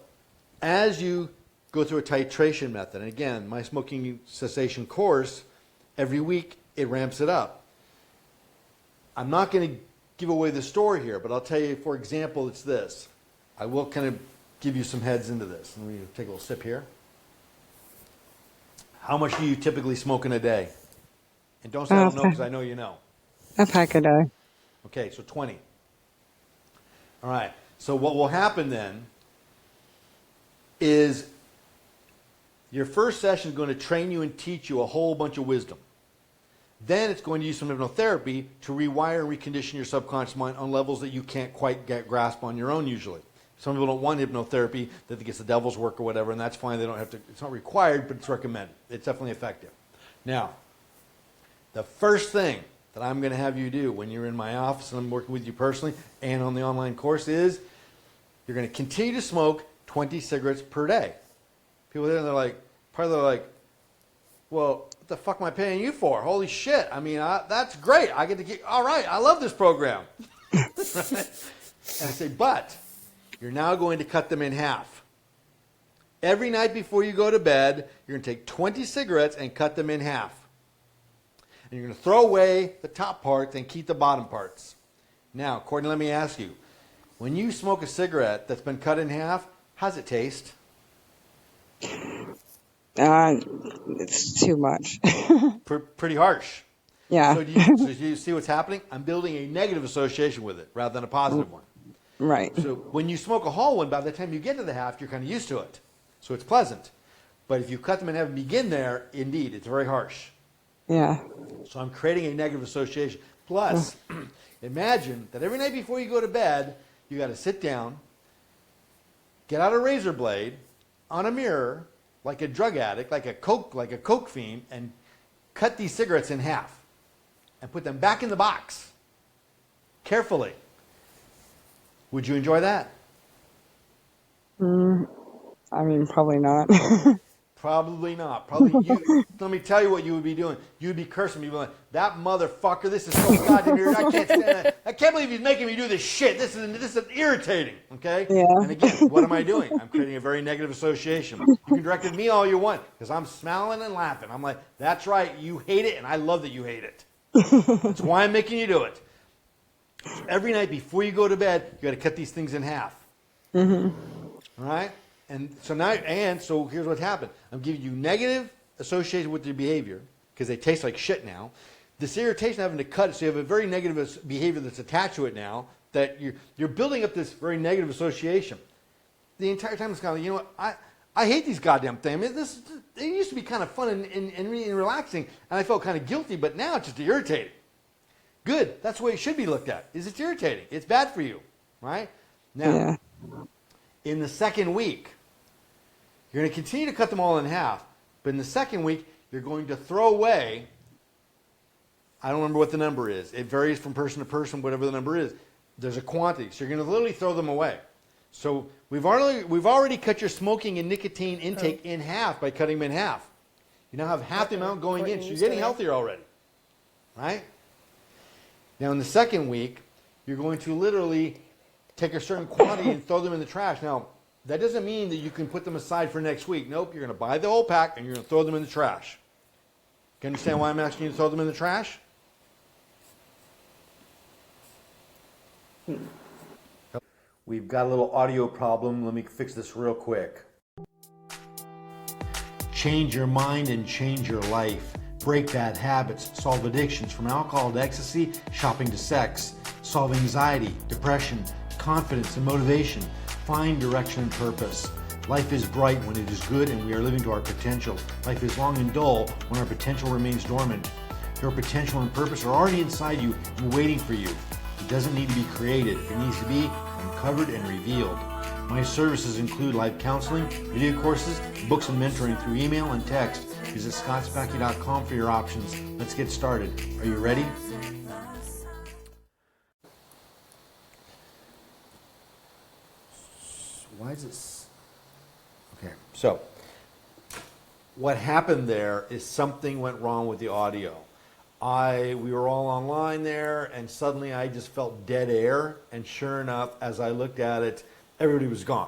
as you go through a titration method, and again, my smoking cessation course, every week it ramps it up. I'm not going to give away the story here, but I'll tell you, for example, it's this. I will kind of give you some heads into this. Let me take a little sip here. How much do you typically smoke in a day? And don't say I don't know, because I know you know.
A pack a day.
Okay, so 20. All right. So what will happen then is your first session is going to train you and teach you a whole bunch of wisdom. Then it's going to use some hypnotherapy to rewire and recondition your subconscious mind on levels that you can't quite grasp on your own usually. Some people don't want hypnotherapy, that gets the devil's work or whatever, and that's fine. They don't have to. It's not required, but it's recommended. It's definitely effective. Now, the first thing that I'm going to have you do when you're in my office and I'm working with you personally and on the online course is you're going to continue to smoke 20 cigarettes per day. People there, they're like, well, what the fuck am I paying you for? Holy shit. I mean, that's great. I get to get, all right, I love this program. And I say, but you're now going to cut them in half. Every night before you go to bed, you're going to take 20 cigarettes and cut them in half. And you're going to throw away the top parts and keep the bottom parts. Now, Courtney, let me ask you. When you smoke a cigarette that's been cut in half, how's it taste?
It's too much.
Pretty harsh.
Yeah.
So do you see what's happening? I'm building a negative association with it rather than a positive one.
Right.
So when you smoke a whole one, by the time you get to the half, you're kind of used to it. So it's pleasant. But if you cut them in half and begin there, indeed, it's very harsh.
Yeah.
So I'm creating a negative association. Plus, imagine that every night before you go to bed, you got to sit down, get out a razor blade on a mirror, like a drug addict, like a coke fiend, and cut these cigarettes in half and put them back in the box carefully. Would you enjoy that?
I mean, probably not.
Probably not. Probably you. Let me tell you what you would be doing. You would be cursing me, like, that motherfucker. This is so goddamn irritating. I can't stand it. I can't believe he's making me do this shit. This is irritating. Okay.
Yeah.
And again, what am I doing? I'm creating a very negative association. You can direct it at me all you want because I'm smiling and laughing. I'm like, that's right. You hate it, and I love that you hate it. That's why I'm making you do it. So every night before you go to bed, you got to cut these things in half. Mm-hmm. All right. And so here's what's happened. I'm giving you negative associated with your behavior because they taste like shit now. This irritation having to cut it, so you have a very negative behavior that's attached to it now. That you're building up this very negative association. The entire time it's kind of like, you know what, I hate these goddamn things. I mean, it used to be kind of fun and relaxing, and I felt kind of guilty, but now it's just irritating. Good. That's the way it should be looked at. Is it's irritating. It's bad for you, right? Now, in the second week, you're going to continue to cut them all in half, but in the second week, you're going to throw away, I don't remember what the number is. It varies from person to person, whatever the number is. There's a quantity, so you're going to literally throw them away. So we've already cut your smoking and nicotine intake in half by cutting them in half. You now have half the amount going in, so you're getting healthier already, right? Now in the second week, you're going to literally take a certain quantity and throw them in the trash. Now, that doesn't mean that you can put them aside for next week. Nope, you're going to buy the whole pack and you're going to throw them in the trash. You understand why I'm asking you to throw them in the trash? We've got a little audio problem. Let me fix this real quick. Change your mind and change your life. Break bad habits, solve addictions from alcohol to ecstasy, shopping to sex. Solve anxiety, depression, confidence and motivation. Find direction and purpose. Life is bright when it is good and we are living to our potential. Life is long and dull when our potential remains dormant. Your potential and purpose are already inside you and waiting for you. It doesn't need to be created. It needs to be uncovered and revealed. My services include live counseling, video courses, books, and mentoring through email and text. Visit scottspacky.com for your options. Let's get started. Are you ready? Why is this? Okay, so what happened there is something went wrong with the audio. We were all online there, and suddenly I just felt dead air, and sure enough, as I looked at it, everybody was gone.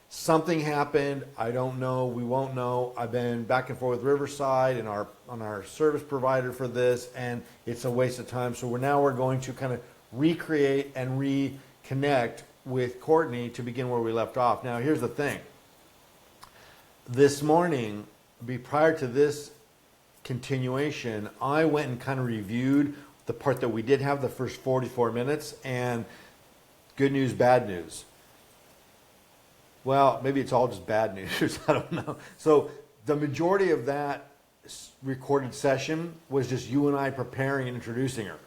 Something happened. I don't know. We won't know. I've been back and forth with Riverside and on our service provider for this, and it's a waste of time. So we're going to kind of recreate and reconnect with Courtney to begin where we left off. Now, here's the thing. This morning, prior to this continuation, I went and kind of reviewed the part that we did have, the first 44 minutes, and good news, bad news. Well, maybe it's all just bad news. I don't know. So the majority of that recorded session was just you and I preparing and introducing her.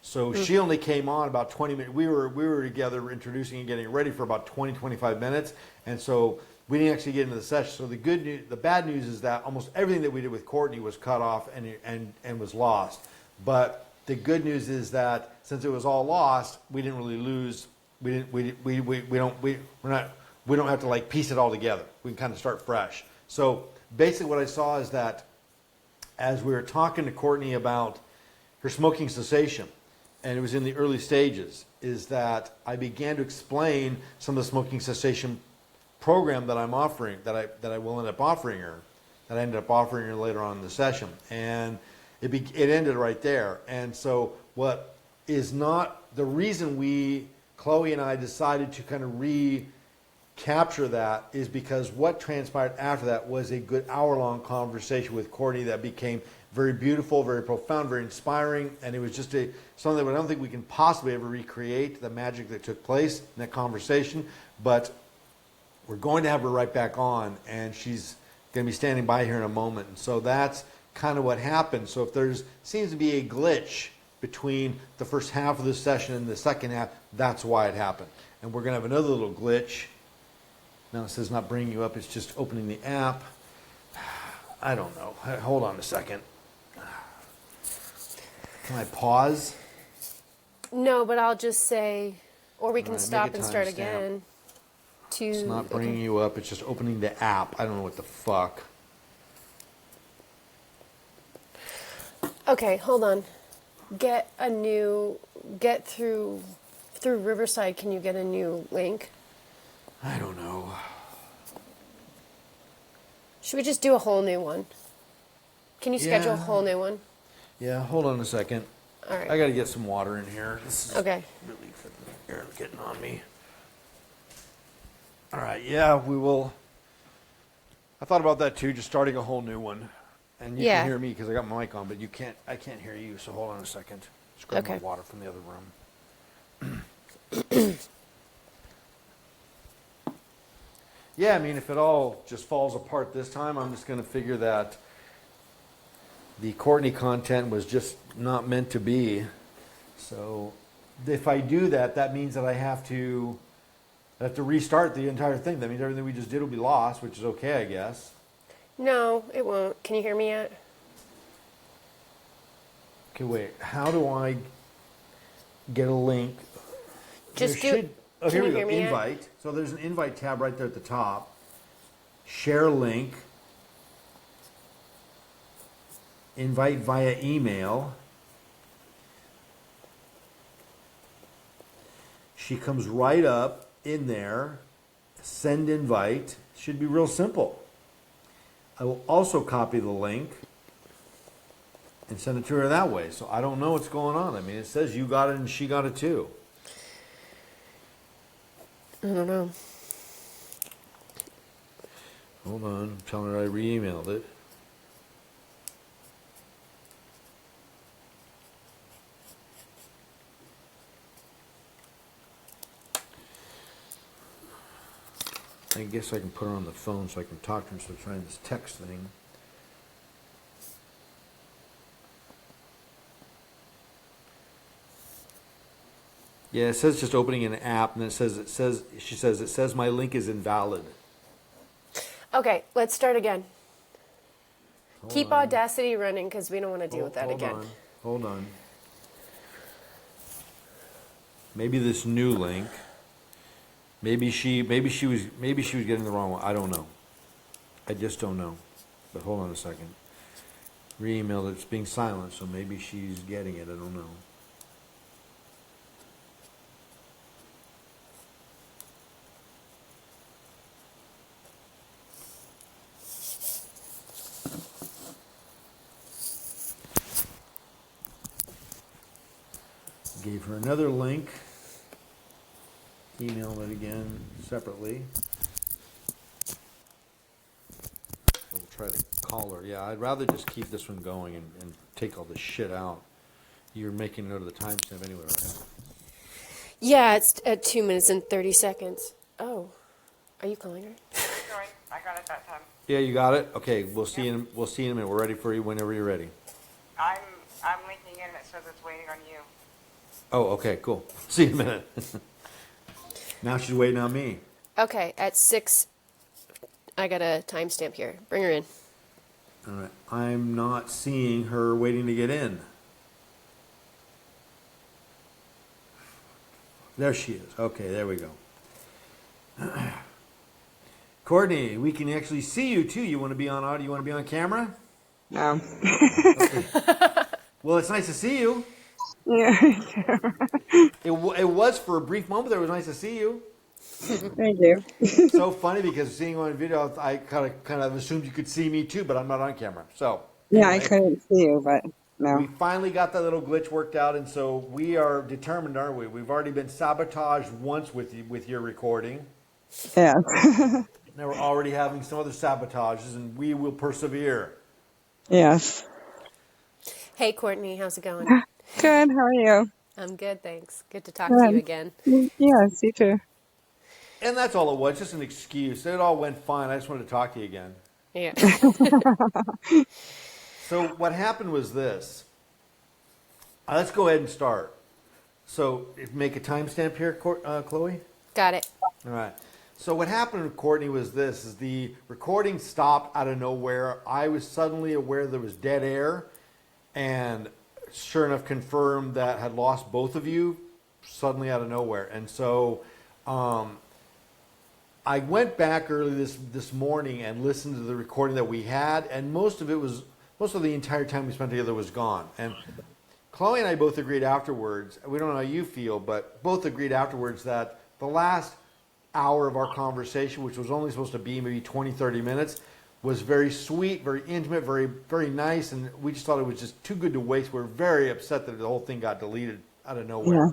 So she only came on about 20 minutes. We were together introducing and getting ready for about 20, 25 minutes. And so we didn't actually get into the session. So the bad news is that almost everything that we did with Courtney was cut off and was lost. But the good news is that since it was all lost, we didn't really lose. We don't have to like piece it all together. We can kind of start fresh. So basically what I saw is that as we were talking to Courtney about her smoking cessation, and it was in the early stages, is that I began to explain some of the smoking cessation program that I'm offering, that I will end up offering her, that I ended up offering her later on in the session. And it ended right there. And so what is not the reason Chloe and I decided to kind of recapture that is because what transpired after that was a good hour-long conversation with Courtney that became very beautiful, very profound, very inspiring, and it was just something that I don't think we can possibly ever recreate, the magic that took place in that conversation, but we're going to have her right back on, and she's going to be standing by here in a moment. And so that's kind of what happened. So if seems to be a glitch between the first half of the session and the second half, that's why it happened. And we're going to have another little glitch. Now it says not bringing you up, it's just opening the app. I don't know. Hold on a second. Can I pause?
No, but I'll just say, or we can
Alright,
stop
make a
and start
timestamp.
again.
It's not bringing you up, it's just opening the app. I don't know what the fuck.
Okay, hold on. Get through Riverside. Can you get a new link?
I don't know.
Should we just do a whole new one? Can you schedule a
Yeah.
whole new one?
Yeah, hold on a second.
All right.
I got to get some water in here. This is
Okay.
really air getting on me. All right, yeah, we will. I thought about that too, just starting a whole new one. And you
Yeah.
can hear me because I got my mic on, but I can't hear you, so hold on a second. Just grab my
Okay.
water from the other room. Yeah, I mean, if it all just falls apart this time, I'm just going to figure that the Courtney content was just not meant to be. So if I do that, that means that I have to restart the entire thing. That means everything we just did will be lost, which is okay, I guess.
No, it won't. Can you hear me yet?
Okay, wait. How do I get a link?
Just
There
do.
Oh,
Can
here
you
we go.
hear me yet?
Invite. So there's an invite tab right there at the top. Share link. Invite via email. She comes right up in there. Send invite. Should be real simple. I will also copy the link and send it to her that way. So I don't know what's going on. I mean, it says you got it and she got it too.
I don't know.
Hold on, I'm telling her I re-emailed it. I guess I can put her on the phone so I can talk to her instead of trying this text thing. Yeah, it says just opening an app, and she says my link is invalid.
Okay, let's start again.
Hold
Keep
on.
Audacity running because we don't want to deal with that again.
Hold on. Maybe this new link. Maybe she was getting the wrong one. I don't know. I just don't know. But hold on a second. Re-emailed it. It's being silent, so maybe she's getting it. I don't know. Gave her another link. Email it again separately. We'll try to call her. Yeah, I'd rather just keep this one going and take all this shit out. You're making a note of the timestamp anyway, right?
Yeah, it's at 2 minutes and 30 seconds. Oh, are you calling her?
Sorry, I got it that time.
Yeah, you got it? Okay, we'll see you in a minute. We're ready for you whenever you're ready.
I'm linking in. It says it's waiting on you.
Oh, okay, cool. See you in a minute. Now she's waiting on me.
Okay, at 6, I got a timestamp here. Bring her in.
All right. I'm not seeing her waiting to get in. There she is. Okay, there we go. Courtney, we can actually see you too. You want to be on audio? You want to be on camera?
No.
Okay. Well, it's nice to see you.
Yeah.
It was for a brief moment there. It was nice to see you.
Thank you.
So funny because seeing you on video, I kind of assumed you could see me too, but I'm not on camera. So
Yeah, I
anyway,
couldn't see you, but
we
no.
finally got that little glitch worked out, and so we are determined, aren't we? We've already been sabotaged once with your recording.
Yeah.
Now we're already having some other sabotages, and we will persevere.
Yes.
Hey, Courtney, how's it going?
Good. How are you?
I'm good, thanks. Good to talk to you again.
Yes, you too.
And that's all it was, just an excuse. It all went fine. I just wanted to talk to you again.
Yeah.
So what happened was this. Let's go ahead and start. So make a timestamp here, Chloe.
Got it.
All right. So what happened with Courtney was this: is the recording stopped out of nowhere. I was suddenly aware there was dead air, and sure enough, confirmed that had lost both of you suddenly out of nowhere. And so I went back early this morning and listened to the recording that we had, and most of the entire time we spent together was gone. And Chloe and I both agreed afterwards, we don't know how you feel, but both agreed afterwards that the last hour of our conversation, which was only supposed to be maybe 20, 30 minutes, was very sweet, very intimate, very, very nice, and we just thought it was just too good to waste. We're very upset that the whole thing got deleted out of nowhere.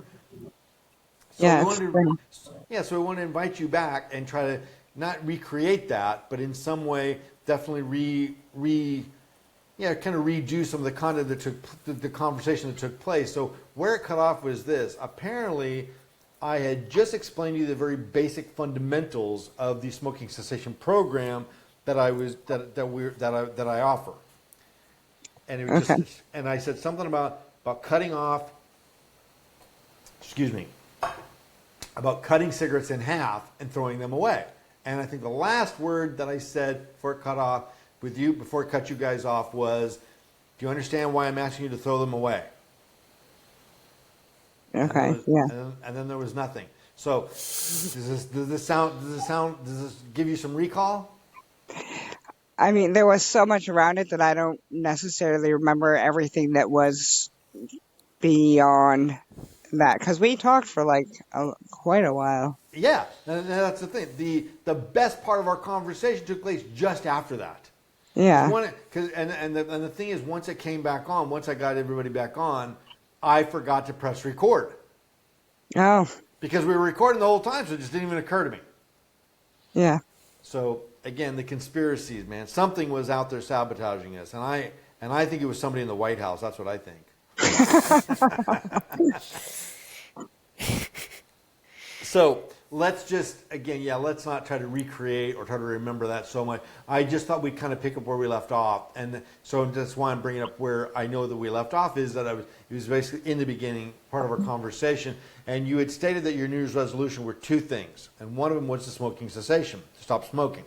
Yeah.
So we wanted to invite you back and try to not recreate that, but in some way definitely kind of redo some of the content that the conversation that took place. So where it cut off was this. Apparently, I had just explained to you the very basic fundamentals of the smoking cessation program that I offer. And it was just, and I said something about cutting off. About cutting cigarettes in half and throwing them away. And I think the last word that I said before it cut off with you, before it cut you guys off, was, "Do you understand why I'm asking you to throw them away?"
Okay. Yeah.
And then there was nothing. So does this give you some recall?
I mean, there was so much around it that I don't necessarily remember everything that was beyond that, because we talked for like quite a while.
Yeah, and that's the thing. The best part of our conversation took place just after that.
Yeah.
And the thing is, once it came back on, once I got everybody back on, I forgot to press record.
Oh.
Because we were recording the whole time, so it just didn't even occur to me.
Yeah.
So again, the conspiracies, man. Something was out there sabotaging us, and I think it was somebody in the White House. That's what I think. So let's just, again, let's not try to recreate or try to remember that so much. I just thought we'd kind of pick up where we left off. And so that's why I'm bringing up where I know that we left off is that it was basically in the beginning, part of our conversation. And you had stated that your New Year's resolution were two things. And one of them was the smoking cessation, to stop smoking,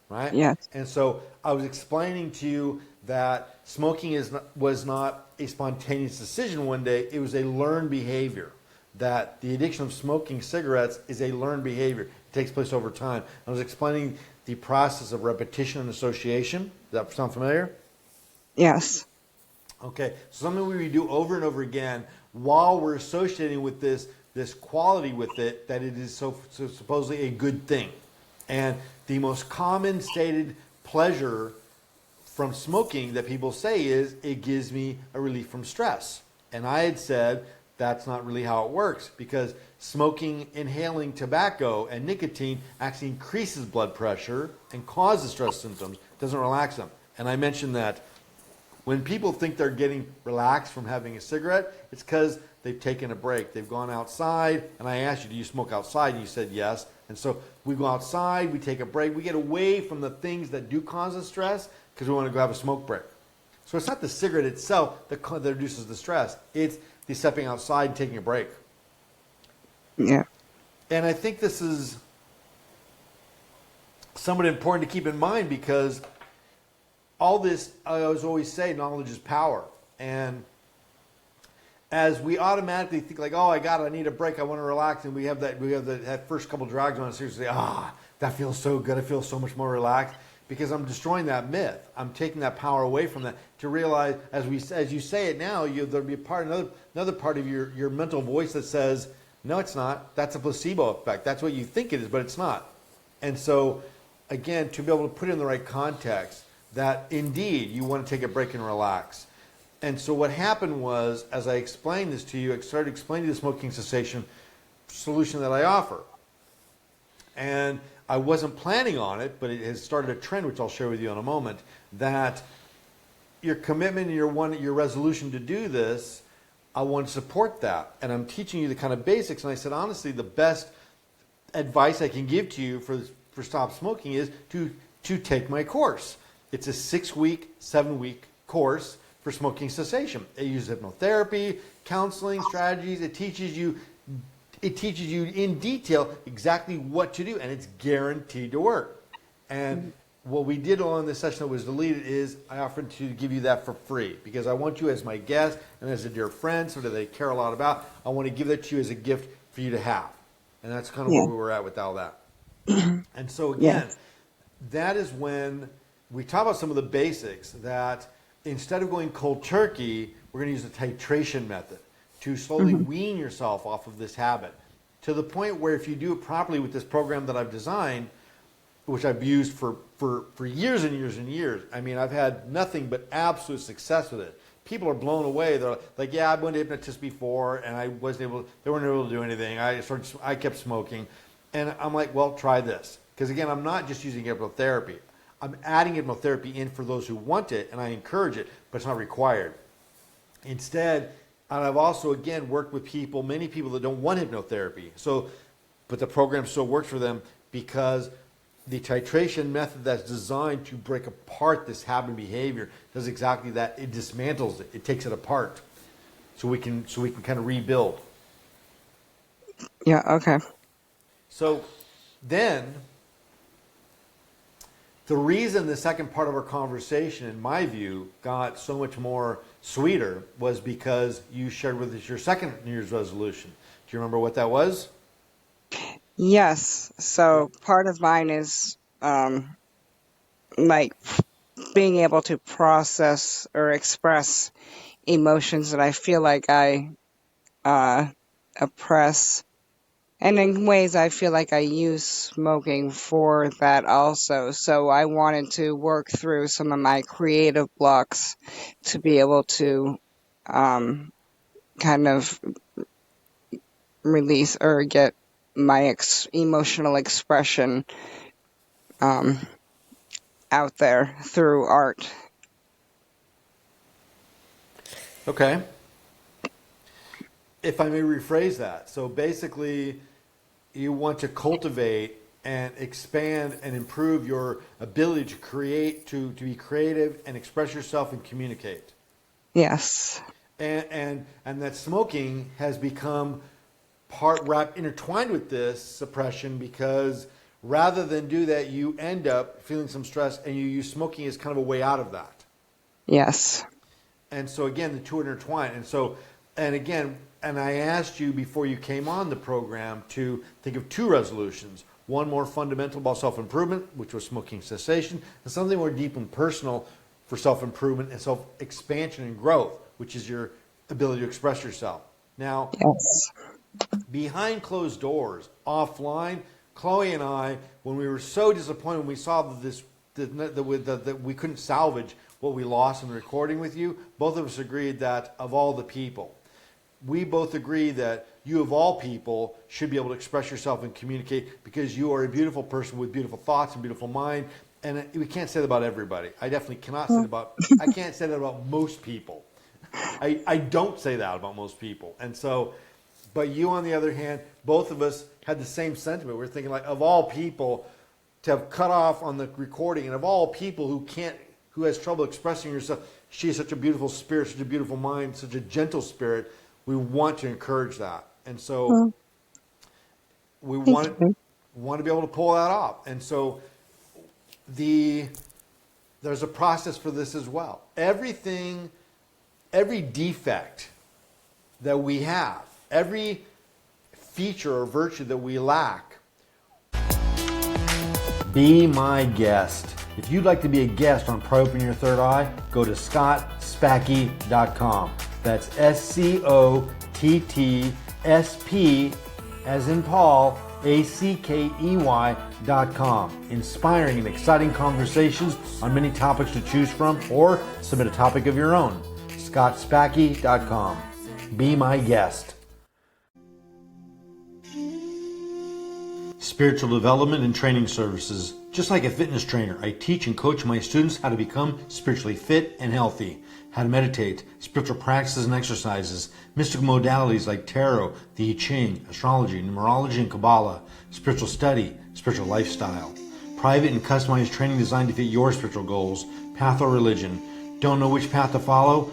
right?
Yes.
And so I was explaining to you that smoking was not a spontaneous decision one day. It was a learned behavior. That the addiction of smoking cigarettes is a learned behavior. It takes place over time. I was explaining the process of repetition and association. Does that sound familiar?
Yes.
Okay, so something we do over and over again while we're associating with this quality with it, that it is so supposedly a good thing. And the most common stated pleasure from smoking that people say is, it gives me a relief from stress. And I had said, that's not really how it works, because smoking, inhaling tobacco and nicotine actually increases blood pressure and causes stress symptoms, doesn't relax them. And I mentioned that when people think they're getting relaxed from having a cigarette, it's because they've taken a break. They've gone outside, and I asked you, do you smoke outside? And you said yes. And so we go outside, we take a break, we get away from the things that do cause us stress because we want to go have a smoke break. So it's not the cigarette itself that reduces the stress. It's the stepping outside and taking a break.
Yeah.
And I think this is somewhat important to keep in mind, because all this, I always say, knowledge is power. And as we automatically think like, oh, I need a break, I want to relax, and we have that first couple drags on us, seriously, that feels so good, I feel so much more relaxed, because I'm destroying that myth. I'm taking that power away from that to realize, as you say it now, there'll be another part of your mental voice that says, no, it's not. That's a placebo effect. That's what you think it is, but it's not. And so, again, to be able to put it in the right context, that indeed you want to take a break and relax. And so what happened was, as I explained this to you, I started explaining the smoking cessation solution that I offer. And I wasn't planning on it, but it has started a trend, which I'll share with you in a moment, that your commitment and your resolution to do this, I want to support that. And I'm teaching you the kind of basics. And I said, honestly, the best advice I can give to you for stop smoking is to take my course. It's a 6-week, 7-week course for smoking cessation. It uses hypnotherapy, counseling strategies. It teaches you in detail exactly what to do, and it's guaranteed to work. And what we did on this session that was deleted is I offered to give you that for free, because I want you as my guest and as a dear friend, so that I care a lot about. I want to give that to you as a gift for you to have. And that's kind of where we were at with all that. And so again, that is when we talk about some of the basics, that instead of going cold turkey, we're going to use the titration method to slowly wean yourself off of this habit, to the point where if you do it properly with this program that I've designed, which I've used for years and years and years. I mean, I've had nothing but absolute success with it. People are blown away. They're like, yeah, I've been to hypnotist before, and they weren't able to do anything. I kept smoking. And I'm like, well, try this. Because again, I'm not just using hypnotherapy. I'm adding hypnotherapy in for those who want it, and I encourage it, but it's not required. Instead, and I've also, again, worked with many people that don't want hypnotherapy. But the program still works for them, because the titration method that's designed to break apart this habit behavior does exactly that. It dismantles it. It takes it apart, so we can kind of rebuild.
Yeah. Okay.
So then, the reason the second part of our conversation, in my view, got so much more sweeter was because you shared with us your second New Year's resolution. Do you remember what that was?
Yes. So part of mine is like being able to process or express emotions that I feel like I oppress. And in ways I feel like I use smoking for that also. So I wanted to work through some of my creative blocks to be able to kind of release or get my emotional expression out there through art.
Okay. If I may rephrase that. So basically, you want to cultivate and expand and improve your ability to create, to be creative and express yourself and communicate.
Yes.
And that smoking has become intertwined with this suppression, because rather than do that, you end up feeling some stress, and you use smoking as kind of a way out of that.
Yes.
And so again, the two are intertwined. And I asked you before you came on the program to think of two resolutions. One more fundamental about self-improvement, which was smoking cessation, and something more deep and personal for self-improvement and self-expansion and growth, which is your ability to express yourself. Now,
Yes.
behind closed doors, offline, Chloe and I, when we were so disappointed when we saw that we couldn't salvage what we lost in the recording with you, both of us agreed that of all the people, we both agree that you of all people should be able to express yourself and communicate, because you are a beautiful person with beautiful thoughts and beautiful mind. And we can't say that about everybody. I definitely cannot say that about, I can't say that about most people. I don't say that about most people. And so, but you on the other hand, both of us had the same sentiment. We're thinking, like, of all people to have cut off on the recording, and of all people who has trouble expressing herself, she is such a beautiful spirit, such a beautiful mind, such a gentle spirit. We want to encourage that. And so we want to be able to pull that off. And so there's a process for this as well. Every defect that we have, every feature or virtue that we lack. Be my guest. If you'd like to be a guest on Pry Open Your Third Eye, go to scottspackey.com. That's SCOTTSP as in Paul, ACKEY.com. Inspiring and exciting conversations on many topics to choose from, or submit a topic of your own. scottspackey.com. Be my guest. Spiritual development and training services. Just like a fitness trainer, I teach and coach my students how to become spiritually fit and healthy, how to meditate, spiritual practices and exercises, mystical modalities like tarot, the I Ching, astrology, numerology, and Kabbalah, spiritual study, spiritual lifestyle, private and customized training designed to fit your spiritual goals, path or religion. Don't know which path to follow?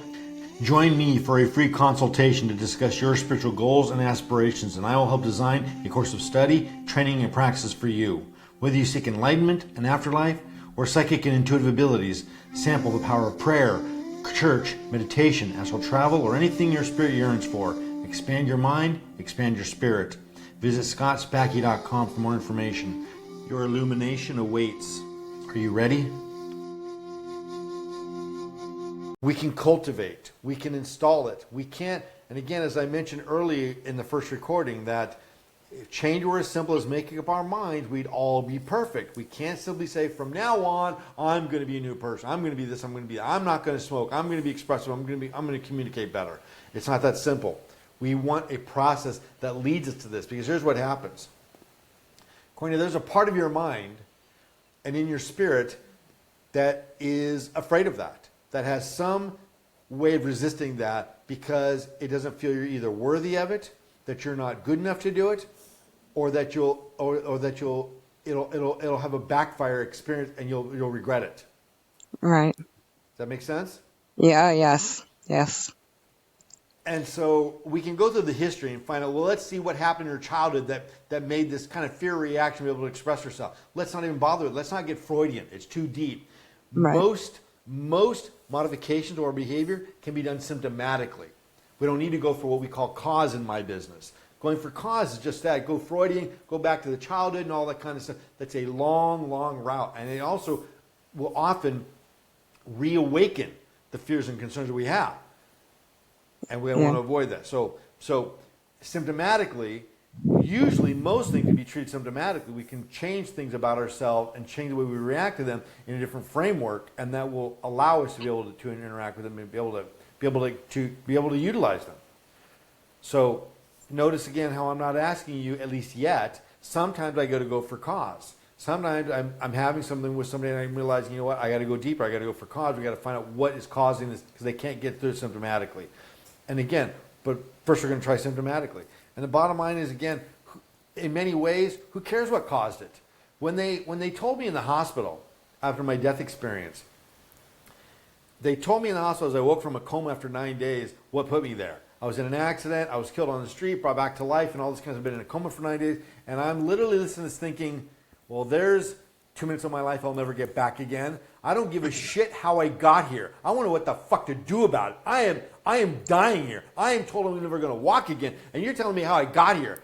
Join me for a free consultation to discuss your spiritual goals and aspirations, and I will help design a course of study, training, and practices for you. Whether you seek enlightenment, an afterlife, or psychic and intuitive abilities, sample the power of prayer, church, meditation, astral travel, or anything your spirit yearns for. Expand your mind, expand your spirit. Visit scottspackey.com for more information. Your illumination awaits. Are you ready? We can cultivate. We can install it. We can't, and again, as I mentioned earlier in the first recording, that if change were as simple as making up our minds, we'd all be perfect. We can't simply say, from now on, I'm going to be a new person. I'm going to be this. I'm going to be that. I'm not going to smoke. I'm going to be expressive. I'm going to communicate better. It's not that simple. We want a process that leads us to this, because here's what happens. Courtney, there's a part of your mind and in your spirit that is afraid of that has some way of resisting that, because it doesn't feel you're either worthy of it, that you're not good enough to do it, or that it'll have a backfire experience and you'll regret it.
Right.
Does that make sense?
Yeah, yes.
And so we can go through the history and find out, well, let's see what happened in her childhood that made this kind of fear reaction to be able to express herself. Let's not even bother with it. Let's not get Freudian. It's too deep.
Right.
Most modifications to our behavior can be done symptomatically. We don't need to go for what we call cause in my business. Going for cause is just that. Go Freudian, go back to the childhood and all that kind of stuff. That's a long, long route. And it also will often reawaken the fears and concerns that we have. And we don't want to avoid that. So symptomatically, usually most things can be treated symptomatically. We can change things about ourselves and change the way we react to them in a different framework, and that will allow us to be able to interact with them and be able to utilize them. So notice again how I'm not asking you, at least yet. Sometimes I go for cause. Sometimes I'm having something with somebody and I'm realizing, you know what, I got to go deeper. I got to go for cause. We got to find out what is causing this, because they can't get through it symptomatically. And again, but first we're going to try symptomatically. And the bottom line is, again, in many ways, who cares what caused it? When they told me in the hospital after my death experience, they told me in the hospital as I woke from a coma after 9 days what put me there. I was in an accident, I was killed on the street, brought back to life, and all this kind of I've been in a coma for 9 days, and I'm literally listening to this thinking, well, there's 2 minutes of my life I'll never get back again. I don't give a shit how I got here. I wonder what the fuck to do about it. I am dying here. I am told I'm never going to walk again, and you're telling me how I got here.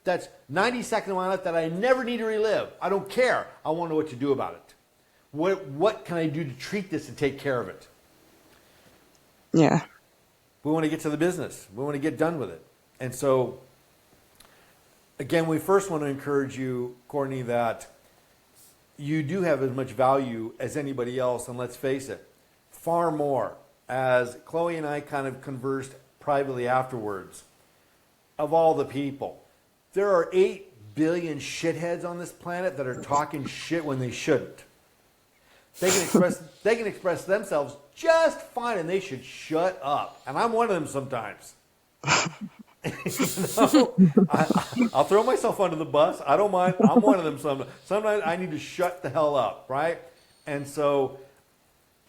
That's 90 seconds of my life that I never need to relive. I don't care. I want to know what to do about it. What can I do to treat this and take care of it?
Yeah.
We want to get to the business. We want to get done with it. And so, again, we first want to encourage you, Courtney, that you do have as much value as anybody else, and let's face it, far more. As Chloe and I kind of conversed privately afterwards, of all the people, there are 8 billion shitheads on this planet that are talking shit when they shouldn't. They can express themselves just fine, and they should shut up. And I'm one of them sometimes. I'll throw myself under the bus. I don't mind. I'm one of them sometimes. Sometimes I need to shut the hell up, right? And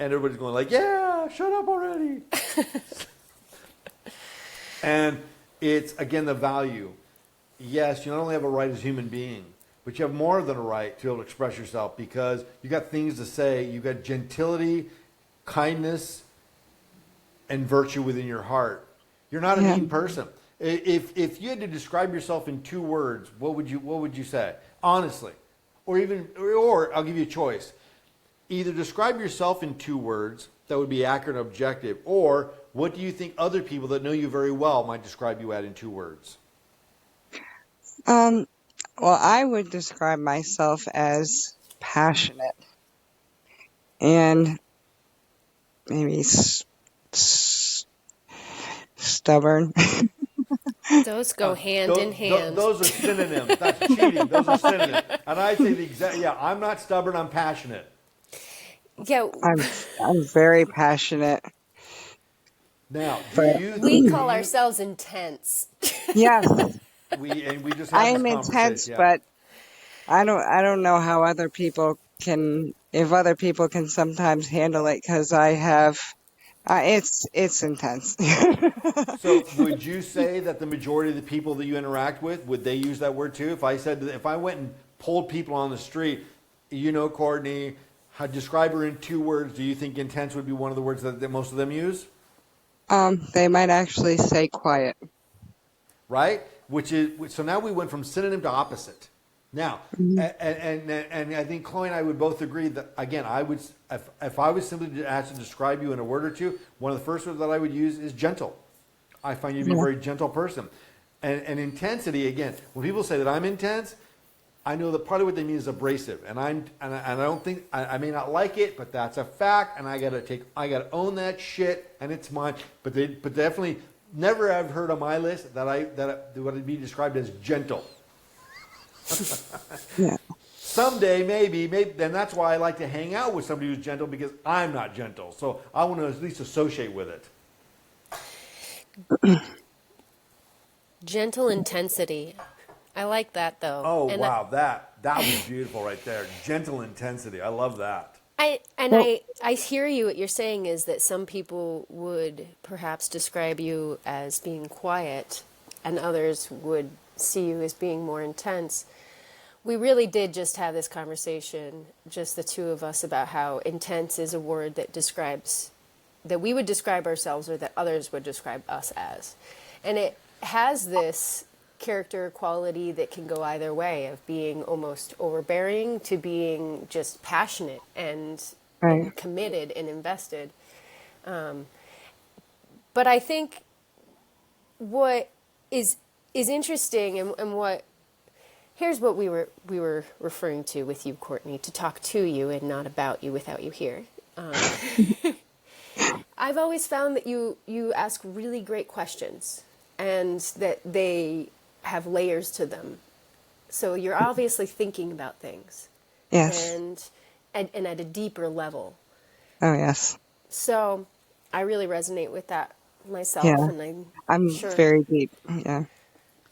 everybody's going like, yeah, shut up already. And it's, again, the value. Yes, you not only have a right as a human being, but you have more than a right to be able to express yourself because you got things to say. You got gentility, kindness, and virtue within your heart. You're not a mean person. If you had to describe yourself in 2 words, what would you say? Honestly, or I'll give you a choice. Either describe yourself in 2 words that would be accurate and objective, or what do you think other people that know you very well might describe you at in 2 words?
Well, I would describe myself as passionate and maybe stubborn.
Those go hand in hand.
Those are synonyms. That's cheating. Those are synonyms. And I say the exact. Yeah, I'm not stubborn. I'm passionate.
Yeah,
I'm very passionate.
Now,
we call ourselves intense.
Yes,
we just.
I
Had
am
this
intense,
conversation, yeah.
but I don't know how other people can, if other people can sometimes handle it, because I have, it's intense.
So, would you say that the majority of the people that you interact with, would they use that word too? If I went and polled people on the street, Courtney, describe her in 2 words, do you think intense would be one of the words that most of them use?
They might actually say quiet.
Right? So now we went from synonym to opposite. Now, and I think Chloe and I would both agree that, again, if I was simply to ask to describe you in a word or 2, one of the first words that I would use is gentle. I find you to be a very gentle person. And intensity, again, when people say that I'm intense, I know that part of what they mean is abrasive, and I don't think I may not like it, but that's a fact, and I gotta own that shit, and it's mine. But definitely never have heard on my list that would be described as gentle.
Yeah.
Someday, maybe, and that's why I like to hang out with somebody who's gentle, because I'm not gentle, so I want to at least associate with it.
Gentle intensity. I like that though.
Oh,
and
wow, that was beautiful right there. Gentle intensity. I love that.
I hear you. What you're saying is that some people would perhaps describe you as being quiet, and others would see you as being more intense. We really did just have this conversation, just the 2 of us, about how intense is a word that we would describe ourselves, or that others would describe us as. And it has this character quality that can go either way, of being almost overbearing to being just passionate and committed and invested. But I think what is interesting, and what here's what we were referring to with you, Courtney, to talk to you and not about you without you here. I've always found that you ask really great questions, and that they have layers to them. So you're obviously thinking about things.
Yes.
And at a deeper level.
Oh, yes.
So I really resonate with that myself.
Yeah.
And
I'm
sure.
very deep. Yeah.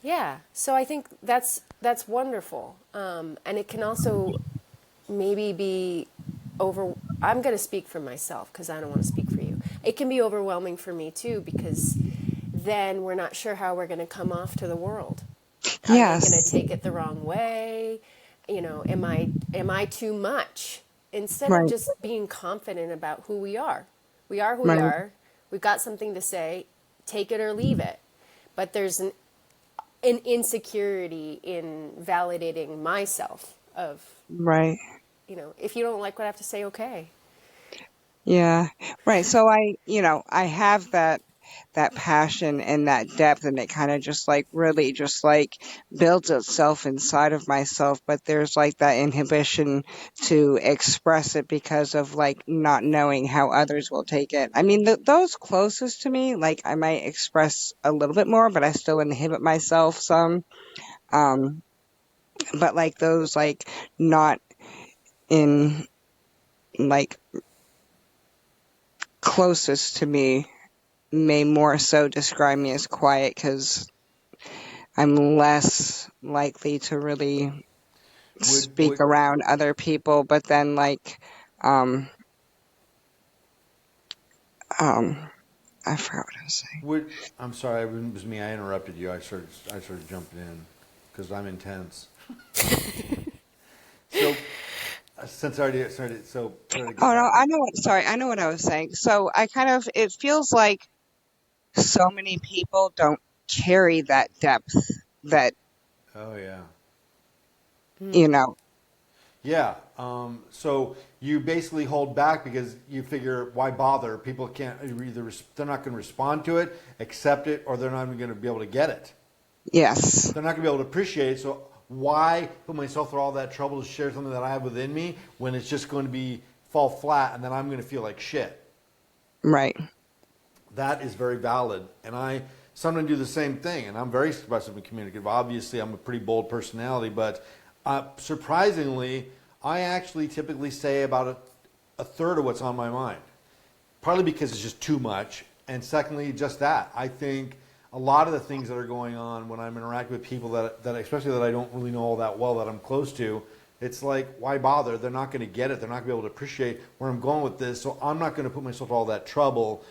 Yeah. So I think that's that's wonderful. And it can also maybe be I'm going to speak for myself because I don't want to speak for you. It can be overwhelming for me too, because then we're not sure how we're going to come off to the world. Are they going to
Yes.
take it the wrong way? You know, am I too much? Instead of
Right.
just being confident about who we are. We are who we
Right.
are. We've got something to say. Take it or leave it. But there's an insecurity in validating myself of,
Right.
you know, if you don't like what I have to say, okay.
Yeah. Right. So I have that passion and that depth, and it kind of just like really just like builds itself inside of myself, but there's like that inhibition to express it because of like not knowing how others will take it. I mean, those closest to me, like I might express a little bit more, but I still inhibit myself some. Um, but like those like not in like closest to me may more so describe me as quiet because I'm less likely to really speak
Would
around other people. But then, like, um, um, I forgot what I was saying.
would I'm sorry, it was me. I interrupted you. I started jumping in because I'm intense. So since I already started, so try to get
Oh no,
back.
I know what. Sorry, I know what I was saying. So I kind of it feels like so many people don't carry that depth that
Oh yeah.
you know.
Yeah. So you basically hold back because you figure, why bother? People can't they're not going to respond to it, accept it, or they're not even going to be able to get it.
Yes.
They're not going to be able to appreciate it. So why put myself through all that trouble to share something that I have within me when it's just going to be fall flat and then I'm going to feel like shit?
Right.
That is very valid, and I sometimes do the same thing. And I'm very expressive and communicative. Obviously, I'm a pretty bold personality, but surprisingly, I actually typically say about a third of what's on my mind. Partly because it's just too much, and secondly, just that. I think a lot of the things that are going on when I'm interacting with people that especially that I don't really know all that well, that I'm close to, it's like, why bother? They're not going to get it. They're not going to be able to appreciate where I'm going with this. So I'm not going to put myself all that trouble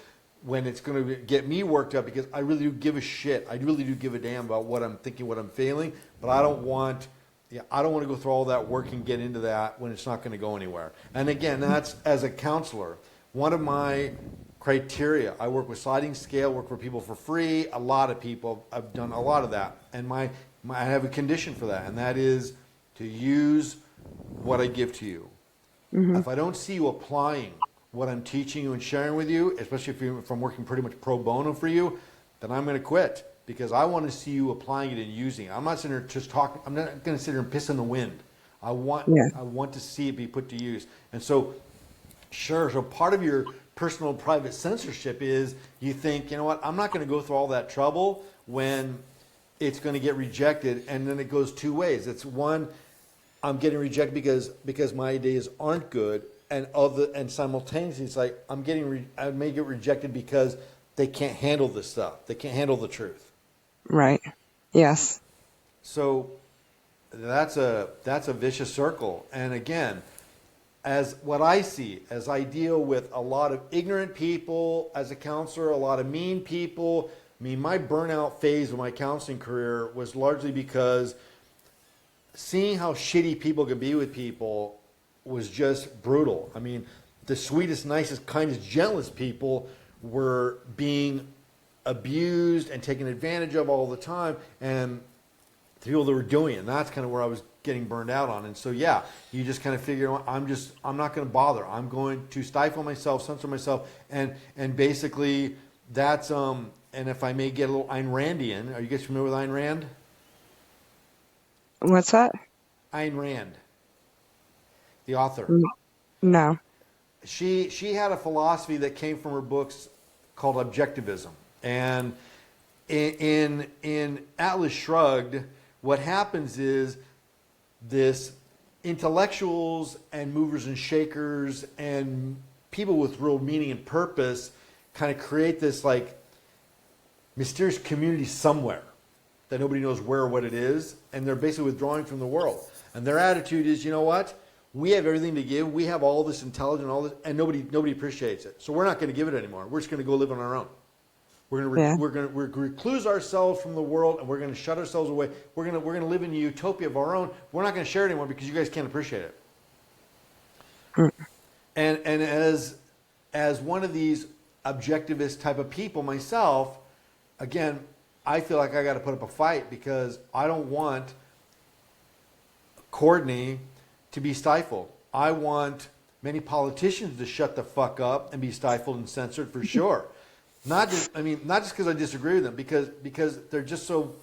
when it's going to get me worked up, because I really do give a shit. I really do give a damn about what I'm thinking, what I'm feeling. But I don't want, I don't want to go through all that work and get into that when it's not going to go anywhere. And again, that's as a counselor. One of my criteria, I work with sliding scale, work for people for free. A lot of people, I've done a lot of that. And I have a condition for that, and that is to use what I give to you.
Hmm.
If I don't see you applying what I'm teaching you and sharing with you, especially if I'm working pretty much pro bono for you, then I'm going to quit, because I want to see you applying it and using it. I'm not sitting here just talking. I'm not going to sit here and piss in the wind. I
Yeah.
want to see it be put to use. And so, sure. So part of your personal private censorship is you think, you know what, I'm not going to go through all that trouble when it's going to get rejected. And then it goes two ways. It's one, I'm getting rejected because my ideas aren't good, and simultaneously it's like I may get rejected because they can't handle this stuff. They can't handle the truth.
Right. Yes.
So that's a vicious circle. And again, as what I see, as I deal with a lot of ignorant people as a counselor, a lot of mean people. I mean, my burnout phase of my counseling career was largely because seeing how shitty people could be with people was just brutal. I mean, the sweetest, nicest, kindest, gentlest people were being abused and taken advantage of all the time, and the people that were doing it. And that's kind of where I was getting burned out on. And so, yeah, you just kind of figure, I'm not going to bother. I'm going to stifle myself, censor myself, and basically that's and if I may get a little Ayn Randian, are you guys familiar with Ayn Rand?
What's that?
Ayn Rand, the author.
Mm. No.
She had a philosophy that came from her books called objectivism. And in Atlas Shrugged, what happens is this intellectuals and movers and shakers and people with real meaning and purpose kind of create this like mysterious community somewhere. that nobody knows where or what it is, and they're basically withdrawing from the world. And their attitude is, you know what? We have everything to give. We have all this intelligence, all this, and nobody appreciates it. So we're not going to give it anymore. We're just going to go live on our own. We're going to recluse ourselves from the world, and we're going to shut ourselves away. We're going to live in a utopia of our own. We're not going to share it anymore because you guys can't appreciate it. And as one of these objectivist type of people myself, again, I feel like I got to put up a fight because I don't want Courtney to be stifled. I want many politicians to shut the fuck up and be stifled and censored for sure. Not just because I disagree with them, because they're just so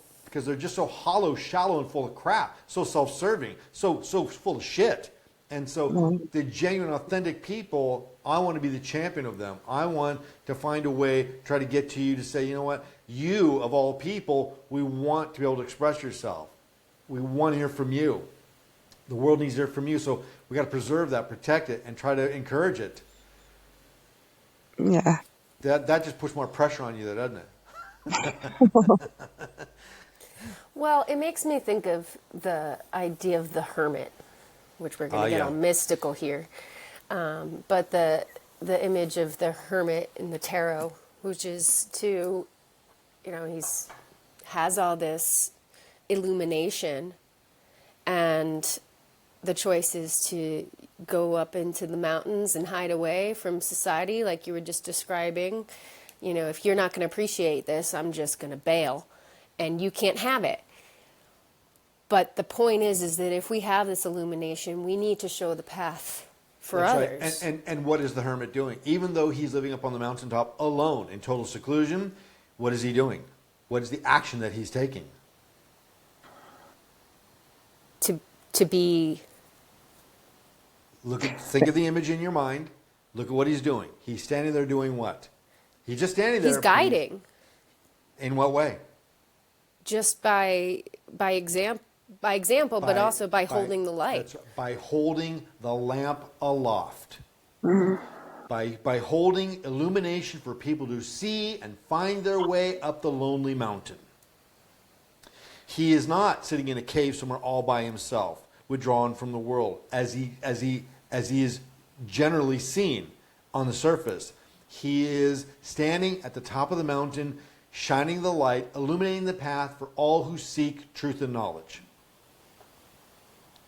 hollow, shallow, and full of crap, so self-serving, so full of shit. And so the genuine, authentic people, I want to be the champion of them. I want to find a way, try to get to you to say, you know what, you of all people, we want to be able to express yourself. We want to hear from you. The world needs to hear from you, so we got to preserve that, protect it, and try to encourage it.
Yeah.
That just puts more pressure on you, doesn't it?
Well, it makes me think of the idea of the hermit, which we're going to get all mystical here. But the image of the hermit in the tarot, which is he's has all this illumination, and the choice is to go up into the mountains and hide away from society, like you were just describing. You know, if you're not going to appreciate this, I'm just going to bail, and you can't have it. But the point is that if we have this illumination, we need to show the path for others.
Right. And what is the hermit doing? Even though he's living up on the mountaintop alone in total seclusion, what is he doing? What is the action that he's taking?
To be...
Think of the image in your mind. Look at what he's doing. He's standing there doing what? He's just standing there.
He's guiding.
In what way?
Just by example, but also by holding the light.
By holding the lamp aloft.
Mm-hmm.
By holding illumination for people to see and find their way up the lonely mountain. He is not sitting in a cave somewhere all by himself, withdrawn from the world, as he is generally seen on the surface. He is standing at the top of the mountain, shining the light, illuminating the path for all who seek truth and knowledge.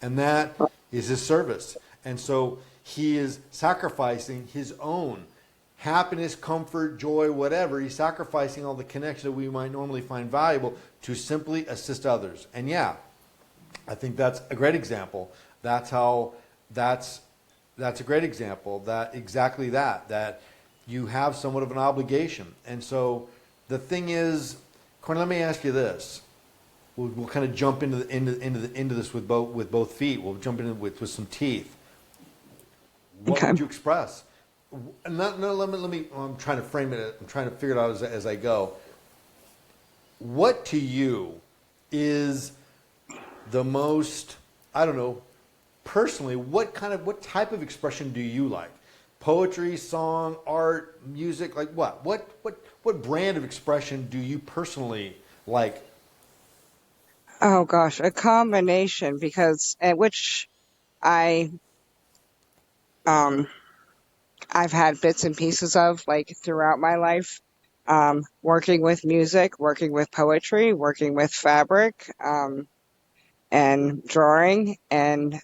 And that is his service. And so he is sacrificing his own happiness, comfort, joy, whatever. He's sacrificing all the connections that we might normally find valuable to simply assist others. And yeah, I think that's a great example. That's a great example, that you have somewhat of an obligation. And so the thing is, Courtney, let me ask you this. We'll kind of jump into this with both feet. We'll jump in with some teeth. What would you express? Let me. I'm trying to frame it. I'm trying to figure it out as I go. What to you is the most? I don't know. Personally, what type of expression do you like? Poetry, song, art, music. Like what? What brand of expression do you personally like?
Oh gosh, a combination, because at which I've had bits and pieces of, like, throughout my life, working with music, working with poetry, working with fabric, and drawing, and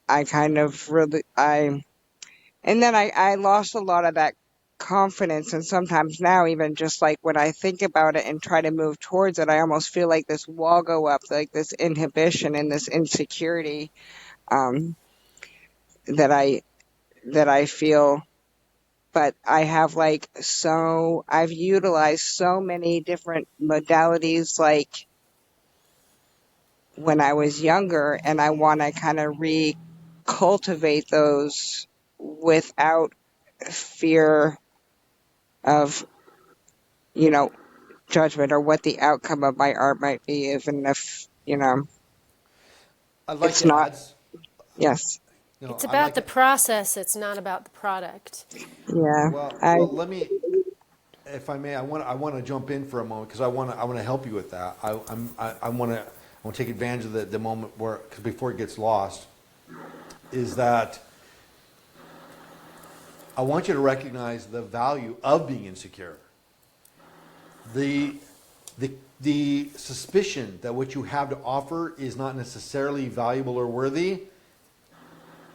I kind of really, and then I lost a lot of that confidence, and sometimes now, even just like when I think about it and try to move towards it, I almost feel like this wall go up, like this inhibition and this insecurity, that I feel. But I have I've utilized so many different modalities, like when I was younger, and I want to kind of recultivate those without fear of, judgment or what the outcome of my art might be, even if,
I'd like
it's
to
not.
add,
Yes.
It's about the process. It's not about the product.
Yeah.
Well, let me. if I may, I want to jump in for a moment because I want to help you with that. I want to take advantage of the moment where, because before it gets lost, is that I want you to recognize the value of being insecure. The suspicion that what you have to offer is not necessarily valuable or worthy.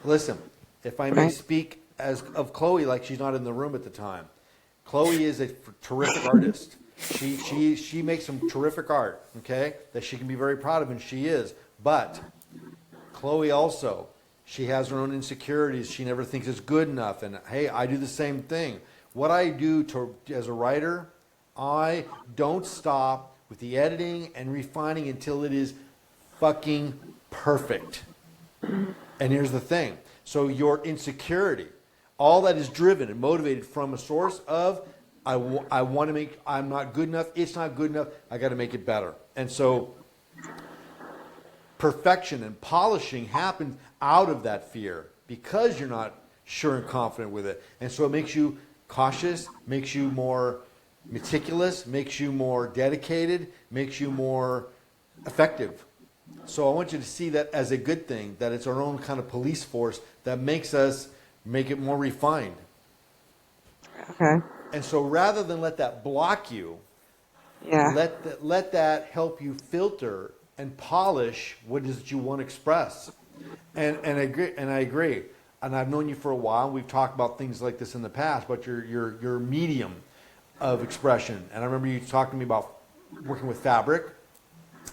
Listen, if I may speak as of Chloe, like she's not in the room at the time. Chloe is a terrific artist. She makes some terrific art, okay, that she can be very proud of, and she is. But Chloe also, she has her own insecurities. She never thinks it's good enough. And hey, I do the same thing. What I do as a writer, I don't stop with the editing and refining until it is fucking perfect. And here's the thing. So your insecurity, all that is driven and motivated from a source of, I want to make, I'm not good enough, it's not good enough, I got to make it better. And so perfection and polishing happens out of that fear because you're not sure and confident with it. And so it makes you cautious, makes you more meticulous, makes you more dedicated, makes you more effective. So I want you to see that as a good thing, that it's our own kind of police force that makes us make it more refined.
Okay.
And so rather than let that block you,
Yeah.
let that help you filter and polish what it is that you want to express. And I agree. And I've known you for a while. We've talked about things like this in the past, but your medium of expression. And I remember you talking to me about working with fabric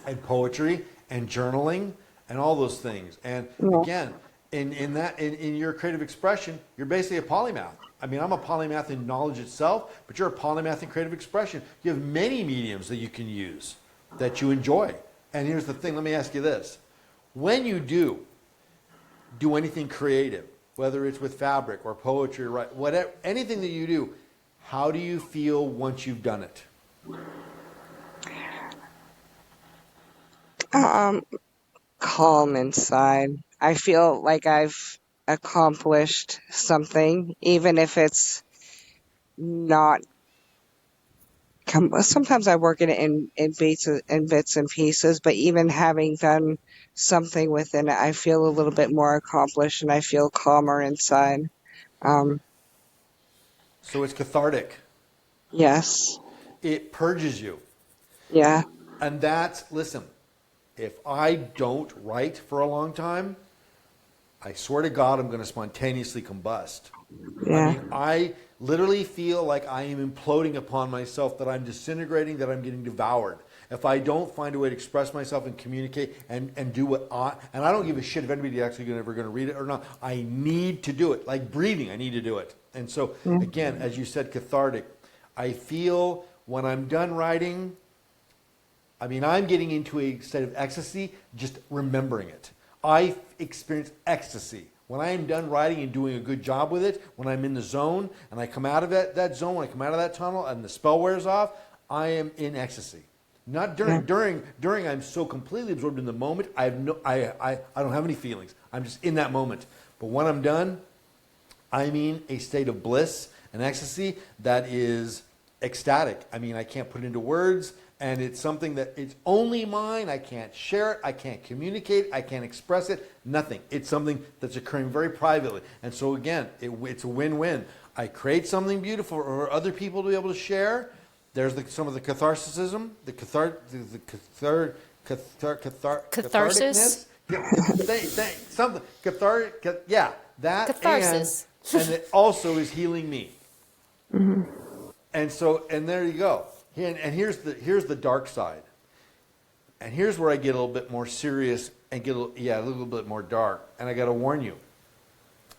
and poetry and journaling and all those things. And again, in your creative expression, you're basically a polymath. I mean, I'm a polymath in knowledge itself, but you're a polymath in creative expression. You have many mediums that you can use that you enjoy. And here's the thing, let me ask you this. When you do anything creative, whether it's with fabric or poetry, right, whatever, anything that you do, how do you feel once you've done it?
Calm inside. I feel like I've accomplished something, even if it's not. Sometimes I work in bits and pieces, but even having done something within it, I feel a little bit more accomplished and I feel calmer inside. Um,
So it's cathartic.
yes.
It purges you.
Yeah.
And that's, listen, if I don't write for a long time, I swear to God, I'm going to spontaneously combust.
Yeah.
I mean, I literally feel like I am imploding upon myself, that I'm disintegrating, that I'm getting devoured. If I don't find a way to express myself and communicate and do what and I don't give a shit if anybody's actually ever going to read it or not. I need to do it. Like breathing, I need to do it. And so, again, as you said, cathartic. I feel when I'm done writing, I mean, I'm getting into a state of ecstasy just remembering it. I experience ecstasy. When I am done writing and doing a good job with it, when I'm in the zone and I come out of that zone, when I come out of that tunnel and the spell wears off, I am in ecstasy. Not during. During I'm so completely absorbed in the moment, I don't have any feelings. I'm just in that moment. But when I'm done, I'm in a state of bliss and ecstasy that is ecstatic. I mean, I can't put it into words. And it's something that it's only mine. I can't share it. I can't communicate. I can't express it. Nothing. It's something that's occurring very privately. And so again, it's a win-win. I create something beautiful for other people to be able to share. There's some of the catharticism,
Catharsis?
Something cathartic. Yeah, that
Catharsis.
and it also is healing me. And so, and there you go. And here's the dark side. And here's where I get a little bit more serious and get a little bit more dark. And I got to warn you,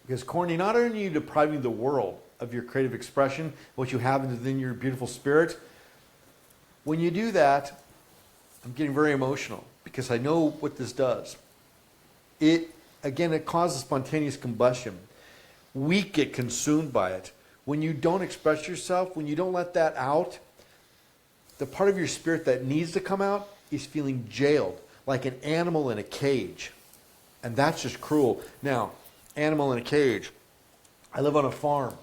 because Courtney, not only are you depriving the world of your creative expression, what you have within your beautiful spirit, when you do that, I'm getting very emotional because I know what this does. It causes spontaneous combustion. We get consumed by it. When you don't express yourself, when you don't let that out, the part of your spirit that needs to come out is feeling jailed, like an animal in a cage. And that's just cruel. Now, animal in a cage. I live on a farm.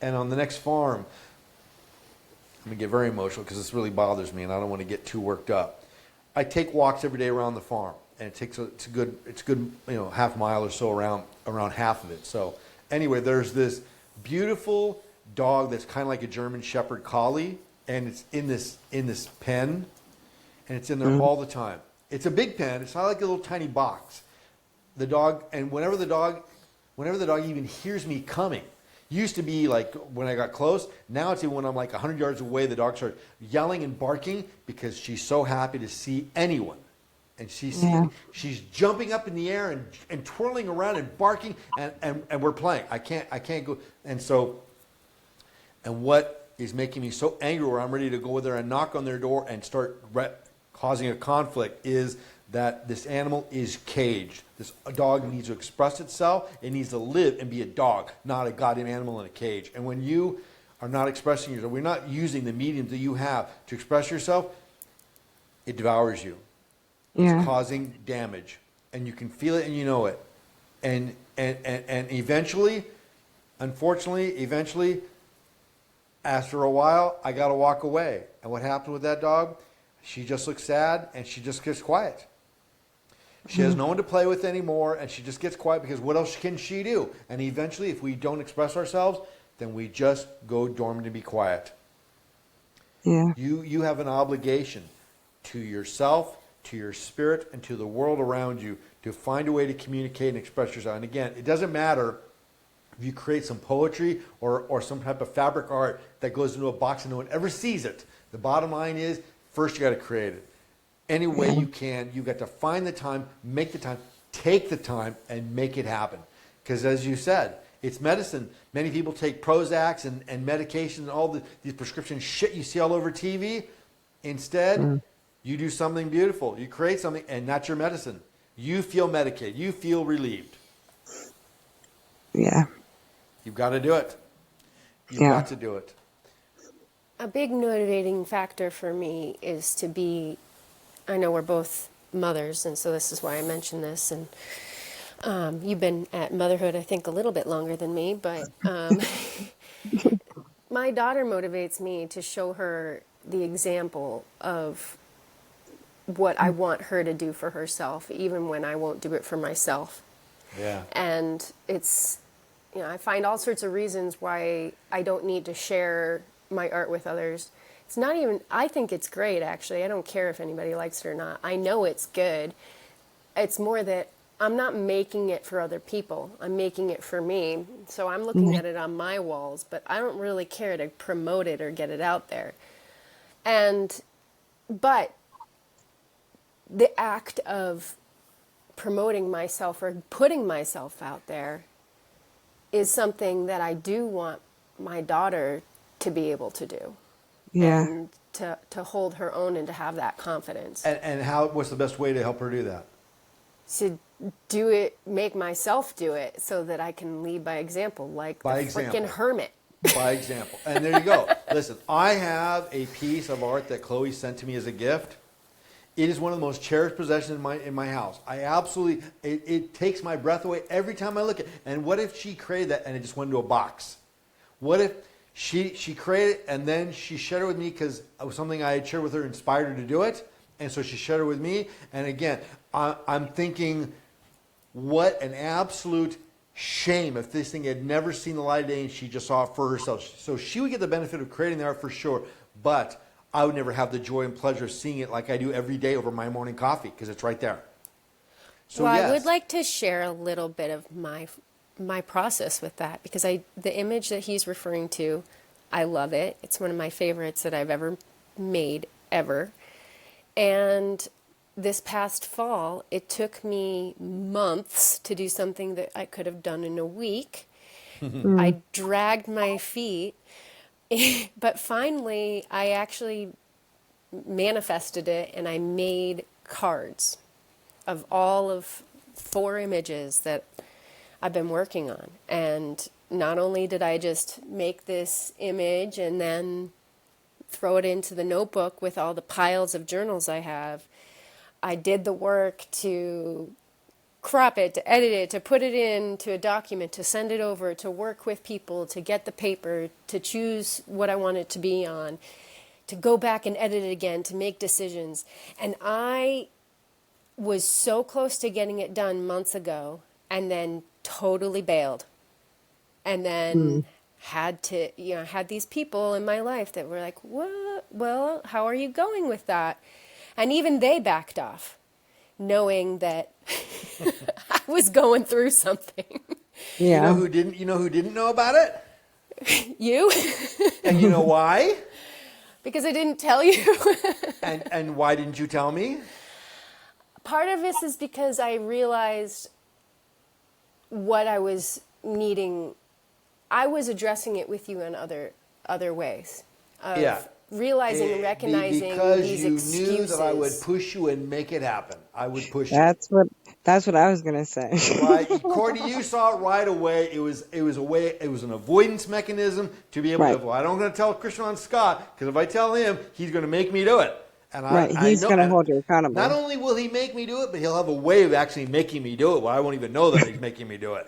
And on the next farm, I'm gonna get very emotional because this really bothers me, and I don't want to get too worked up. I take walks every day around the farm, and it's a good half mile or so around half of it. So anyway, there's this beautiful dog that's kind of like a German Shepherd Collie, and it's in this pen, and it's in there all the time. It's a big pen. It's not like a little tiny box. The dog, and whenever the dog even hears me coming, used to be like when I got close. Now it's even when I'm like 100 yards away, the dog starts yelling and barking because she's so happy to see anyone. And she's jumping up in the air and twirling around and barking, and we're playing. I can't go. And what is making me so angry where I'm ready to go there and knock on their door and start causing a conflict is that this animal is caged. This dog needs to express itself. It needs to live and be a dog, not a goddamn animal in a cage. And when you are not expressing yourself, we're not using the medium that you have to express yourself, it devours you. It's causing damage. And you can feel it and you know it. And eventually, unfortunately, after a while, I got to walk away. And what happened with that dog? She just looks sad and she just gets quiet. She has no one to play with anymore, and she just gets quiet because what else can she do? And eventually, if we don't express ourselves, then we just go dormant and be quiet.
Yeah.
You have an obligation to yourself, to your spirit, and to the world around you to find a way to communicate and express yourself. And again, it doesn't matter if you create some poetry or some type of fabric art that goes into a box and no one ever sees it. The bottom line is, first you got to create it. Any way you can, you got to find the time, make the time, take the time, and make it happen. Because as you said, it's medicine. Many people take Prozacs and medication and all these prescription shit you see all over TV. Instead, you do something beautiful. You create something, and that's your medicine. You feel medicated. You feel relieved.
Yeah.
You've got to do it. You've got to do it.
A big motivating factor for me is to be, I know we're both mothers, and so this is why I mention this, and you've been at motherhood, I think, a little bit longer than me, but my daughter motivates me to show her the example of what I want her to do for herself, even when I won't do it for myself.
Yeah.
And it's, I find all sorts of reasons why I don't need to share my art with others. It's not even, I think it's great, actually. I don't care if anybody likes it or not. I know it's good. It's more that I'm not making it for other people. I'm making it for me. So I'm looking at it on my walls, but I don't really care to promote it or get it out there. But the act of promoting myself or putting myself out there is something that I do want my daughter to be able to do.
Yeah.
And to hold her own and to have that confidence.
And what's the best way to help her do that?
To do it, make myself do it so that I can lead by example, like the freaking hermit.
By example. And there you go. Listen, I have a piece of art that Chloe sent to me as a gift. It is one of the most cherished possessions in my house. I absolutely, it takes my breath away every time I look at it. And what if she created that and it just went into a box? What if she created it and then she shared it with me because it was something I had shared with her, inspired her to do it. And so she shared it with me. And again, I'm thinking, what an absolute shame if this thing had never seen the light of day and she just saw it for herself. So she would get the benefit of creating the art for sure, but I would never have the joy and pleasure of seeing it like I do every day over my morning coffee because it's right there. So
well,
yes.
I would like to share a little bit of my process with that because the image that he's referring to, I love it. It's one of my favorites that I've ever made, ever. And this past fall, it took me months to do something that I could have done in a week. I dragged my feet, but finally I actually manifested it and I made cards of all of 4 images that I've been working on. And not only did I just make this image and then throw it into the notebook with all the piles of journals I have, I did the work to crop it, to edit it, to put it into a document, to send it over, to work with people, to get the paper, to choose what I want it to be on. to go back and edit it again, to make decisions. And I was so close to getting it done months ago and then totally bailed. And then had to, had these people in my life that were like, what? Well, how are you going with that? And even they backed off, knowing that I was going through something.
You
Yeah.
know who didn't? You know who didn't know about it?
You?
And you know why?
Because I didn't tell you.
And why didn't you tell me?
Part of this is because I realized what I was needing. I was addressing it with you in other ways. Of
Yeah.
Realizing and recognizing
because
these
you
excuses.
knew that I would push you and make it happen. I would push you.
That's what I was gonna say.
Right, Courtney, you saw it right away. It was an avoidance mechanism to be able
Right.
to. Well, I don't going to tell Christian on Scott because if I tell him, he's going to make me do it. And
Right,
I
he's
know,
gonna
and
hold you accountable.
Not only will he make me do it, but he'll have a way of actually making me do it. Well, I won't even know that he's making me do it.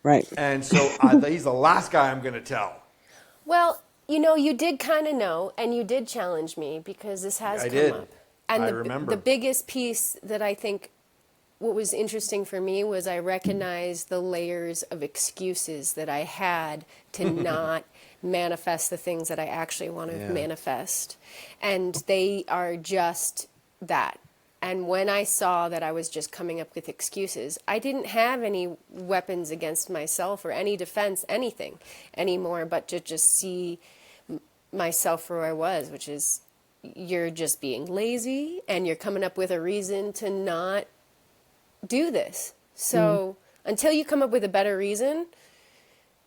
Right.
And so he's the last guy I'm going to tell.
Well, you did kind of know, and you did challenge me because this has
I
come
did.
up. And
I
the,
remember.
the biggest piece that I think what was interesting for me was I recognized the layers of excuses that I had to not manifest the things that I actually want to manifest. And they are just that. And when I saw that I was just coming up with excuses, I didn't have any weapons against myself or any defense, anything anymore, but to just see myself for who I was, which is you're just being lazy and you're coming up with a reason to not do this. So until you come up with a better reason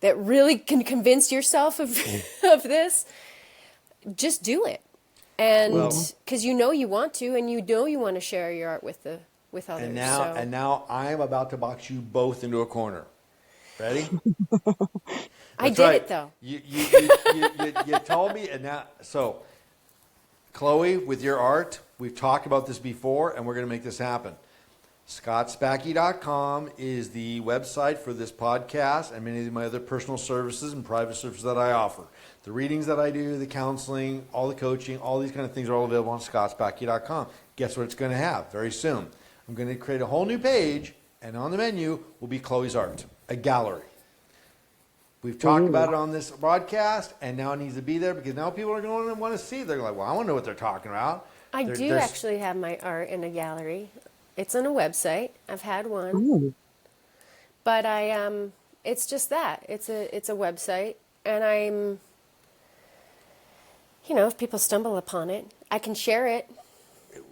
that really can convince yourself of, of this, just do it. And because you want to, and you want to share your art with others.
And now I'm about to box you both into a corner. Ready?
I
That's
did
right.
it though.
You told me, and now so. Chloe, with your art, we've talked about this before, and we're going to make this happen. ScottSpacky.com is the website for this podcast and many of my other personal services and private services that I offer. The readings that I do, the counseling, all the coaching, all these kind of things are all available on ScottSpacky.com. Guess what it's going to have very soon? I'm going to create a whole new page, and on the menu will be Chloe's art, a gallery. We've talked about it on this broadcast, and now it needs to be there because now people are going to want to see it. They're like, well, I want to know what they're talking about.
I do actually have my art in a gallery. It's on a website. I've had one. But it's just that. It's a website, and I'm, if people stumble upon it, I can share it.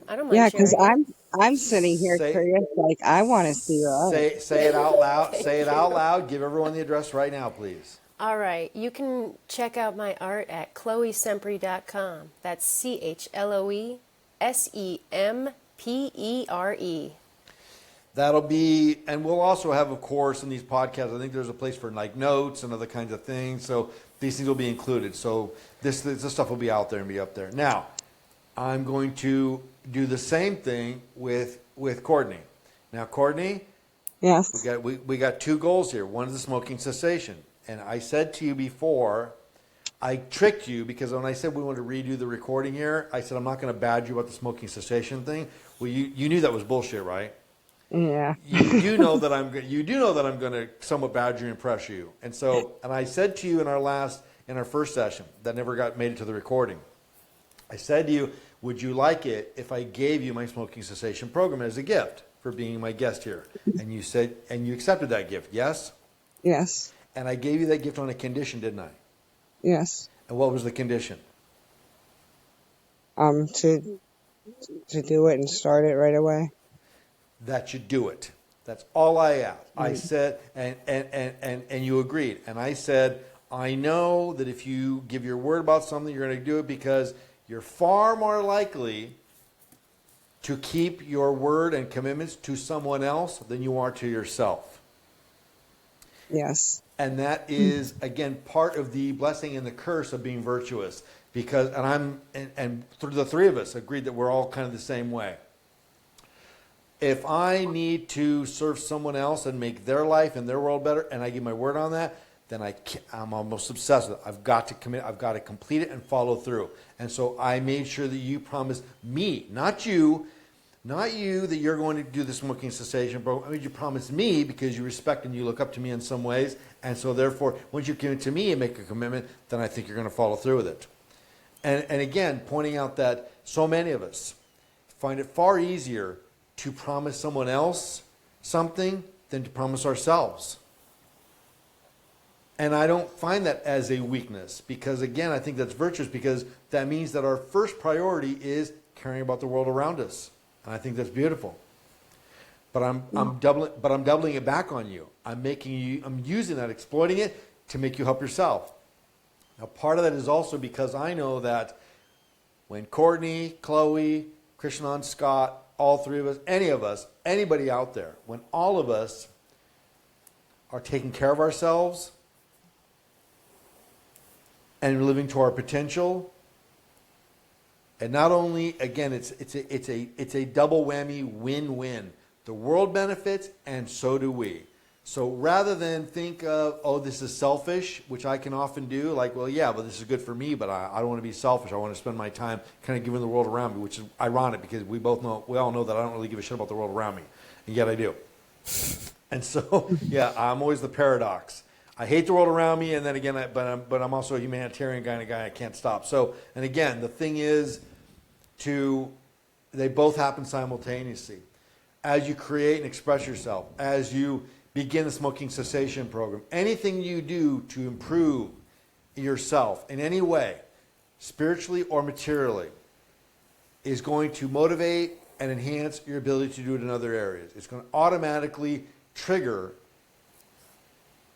I don't mind
Yeah,
sharing
because
it.
I'm sitting here curious, like I want to see your art.
Say it out loud. Say it out loud. Give everyone the address right now, please.
All right. You can check out my art at chloesempre.com. That's CHLOESEMPERE.
That'll be, and we'll also have, of course, in these podcasts, I think there's a place for like notes and other kinds of things. So these things will be included. So this stuff will be out there and be up there. Now, I'm going to do the same thing with Courtney. Now, Courtney,
Yes.
we got two goals here. One is the smoking cessation. And I said to you before, I tricked you because when I said we wanted to redo the recording here, I said I'm not going to badge you about the smoking cessation thing. Well, you knew that was bullshit, right?
Yeah.
You do know that I'm going to somewhat badger and pressure you. And I said to you in our first session that never made it to the recording. I said to you, would you like it if I gave you my smoking cessation program as a gift for being my guest here? And you said, and you accepted that gift, yes?
Yes.
And I gave you that gift on a condition, didn't I?
Yes.
And what was the condition?
To do it and start it right away.
That you do it. That's all I asked. I said, and you agreed. And I said, I know that if you give your word about something, you're going to do it because you're far more likely to keep your word and commitments to someone else than you are to yourself.
Yes.
And that is, again, part of the blessing and the curse of being virtuous. Because, and the three of us agreed that we're all kind of the same way. If I need to serve someone else and make their life and their world better, and I give my word on that, then I'm almost obsessed with it. I've got to commit, I've got to complete it and follow through. And so I made sure that you promised me, not you, that you're going to do the smoking cessation program. I mean, you promised me because you respect and you look up to me in some ways. And so therefore, once you commit to me and make a commitment, then I think you're going to follow through with it. And again, pointing out that so many of us find it far easier to promise someone else something than to promise ourselves. And I don't find that as a weakness because, again, I think that's virtuous because that means that our first priority is caring about the world around us. And I think that's beautiful. But I'm doubling it back on you. I'm using that, exploiting it to make you help yourself. Now, part of that is also because I know that when Courtney, Chloe, Krishnan, Scott, all three of us, any of us, anybody out there, when all of us are taking care of ourselves and living to our potential, and not only, again, it's a double whammy win-win. The world benefits, and so do we. So rather than think of, oh, this is selfish, which I can often do, like, well, yeah, but this is good for me, but I don't want to be selfish. I want to spend my time kind of giving the world around me, which is ironic because we all know that I don't really give a shit about the world around me, and yet I do. And so, yeah, I'm always the paradox. I hate the world around me, and then again, but I'm also a humanitarian kind of guy. I can't stop. So, and again, the thing is, they both happen simultaneously. As you create and express yourself, as you begin the smoking cessation program, anything you do to improve yourself in any way, spiritually or materially, is going to motivate and enhance your ability to do it in other areas. It's going to automatically trigger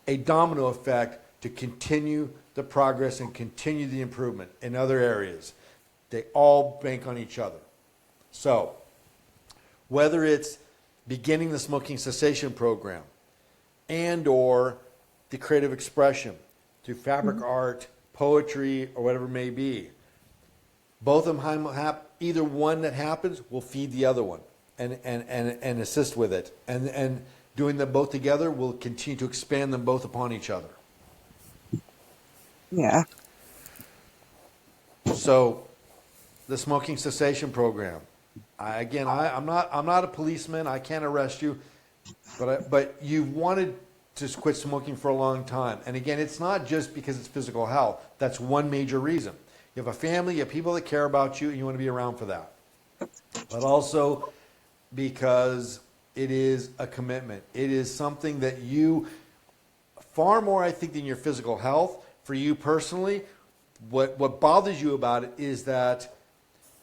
a domino effect to continue the progress and continue the improvement in other areas. They all bank on each other. So, whether it's beginning the smoking cessation program and or the creative expression through fabric art, poetry, or whatever it may be, both of them, either one that happens will feed the other one and assist with it. And doing them both together will continue to expand them both upon each other.
Yeah.
So, the smoking cessation program. I'm not a policeman. I can't arrest you, but you've wanted to quit smoking for a long time. And again, it's not just because it's physical health. That's one major reason. You have a family, you have people that care about you, and you want to be around for that. But also because it is a commitment. It is something that you, far more I think than your physical health, for you personally, what bothers you about it is that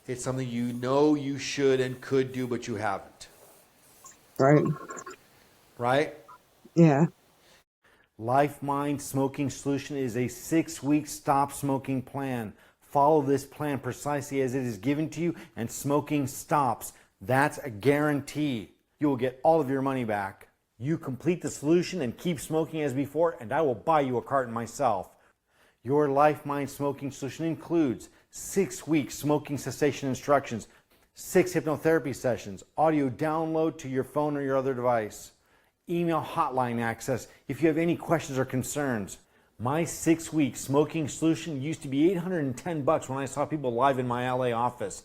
it's something you know you should and could do, but you haven't.
Right.
Right?
Yeah.
Life Mind Smoking Solution is a 6-week stop smoking plan. Follow this plan precisely as it is given to you and smoking stops. That's a guarantee. You will get all of your money back. You complete the solution and keep smoking as before, and I will buy you a carton myself. Your Life Mind Smoking Solution includes 6-week smoking cessation instructions, 6 hypnotherapy sessions, audio download to your phone or your other device, email hotline access if you have any questions or concerns. My 6-week smoking solution used to be $810 when I saw people live in my LA office.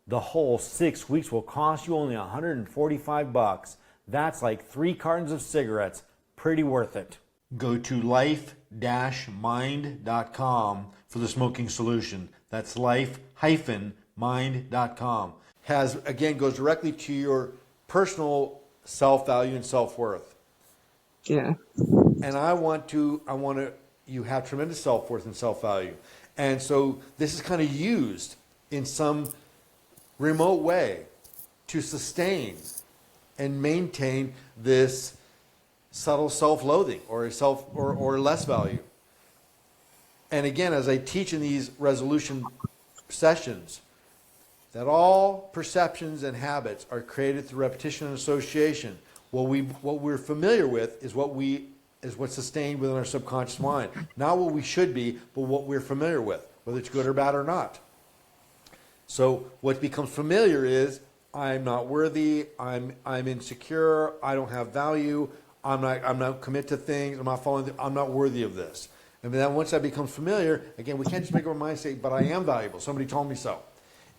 The whole 6 weeks will cost you only $145. That's like 3 cartons of cigarettes. Pretty worth it.
Go to life-mind.com for the smoking solution. That's life-mind.com. Goes directly to your personal self-value and self-worth.
Yeah.
And you have tremendous self-worth and self-value. And so this is kind of used in some remote way to sustain and maintain this subtle self-loathing or less value. And again, as I teach in these resolution sessions, that all perceptions and habits are created through repetition and association. What we're familiar with is what's sustained within our subconscious mind. Not what we should be, but what we're familiar with, whether it's good or bad or not. So what becomes familiar is I'm not worthy, I'm insecure, I don't have value, I'm not commit to things. I'm not following. I'm not worthy of this. And then once that becomes familiar, again, we can't just make our mind say, "But I am valuable. Somebody told me so."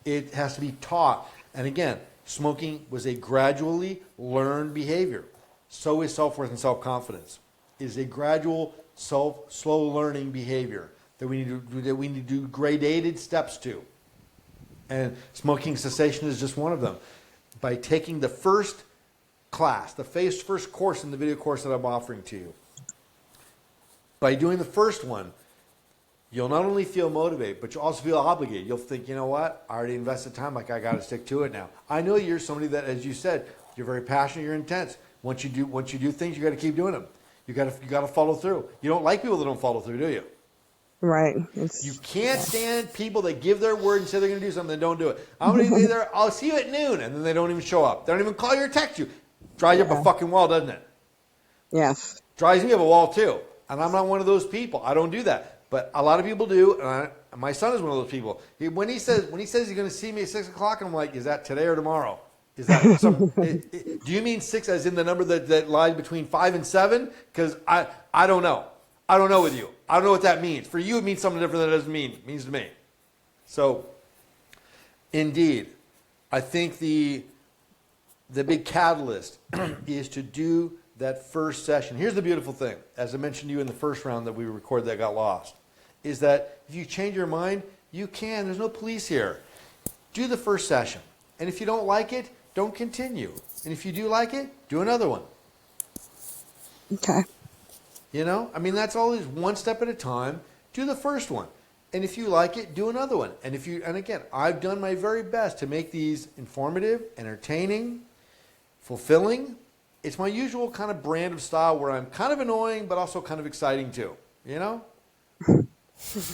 It has to be taught. And again, smoking was a gradually learned behavior. So is self-worth and self-confidence. It is a gradual, slow learning behavior that we need to do gradated steps to. And smoking cessation is just one of them. By taking the first class, the first course in the video course that I'm offering to you, by doing the first one, you'll not only feel motivated, but you'll also feel obligated. You'll think, you know what? I already invested time, like I got to stick to it now. I know you're somebody that, as you said, you're very passionate, you're intense. Once you do things, you got to keep doing them. You got to follow through. You don't like people that don't follow through, do you?
Right.
You can't stand people that give their word and say they're going to do something and don't do it. I'm going to be there. I'll see you at noon, and then they don't even show up. They don't even call you or text you. Drives you up a fucking wall, doesn't it?
Yes.
Drives me up a wall too. And I'm not one of those people. I don't do that. But a lot of people do, and my son is one of those people. When he says he's going to see me at 6 o'clock, I'm like, is that today or tomorrow? Is that some? Do you mean 6 as in the number that lies between 5 and 7? Because I don't know. I don't know with you. I don't know what that means. For you, it means something different than it doesn't mean. It means to me. So, indeed, I think the big catalyst is to do that first session. Here's the beautiful thing. As I mentioned to you in the first round that we recorded that got lost, is that if you change your mind, you can. There's no police here. Do the first session. And if you don't like it, don't continue. And if you do like it, do another one.
Okay.
You know, I mean, that's all. Is one step at a time. Do the first one, and if you like it, do another one. And again, I've done my very best to make these informative, entertaining, fulfilling. It's my usual kind of brand of style where I'm kind of annoying, but also kind of exciting too. You know,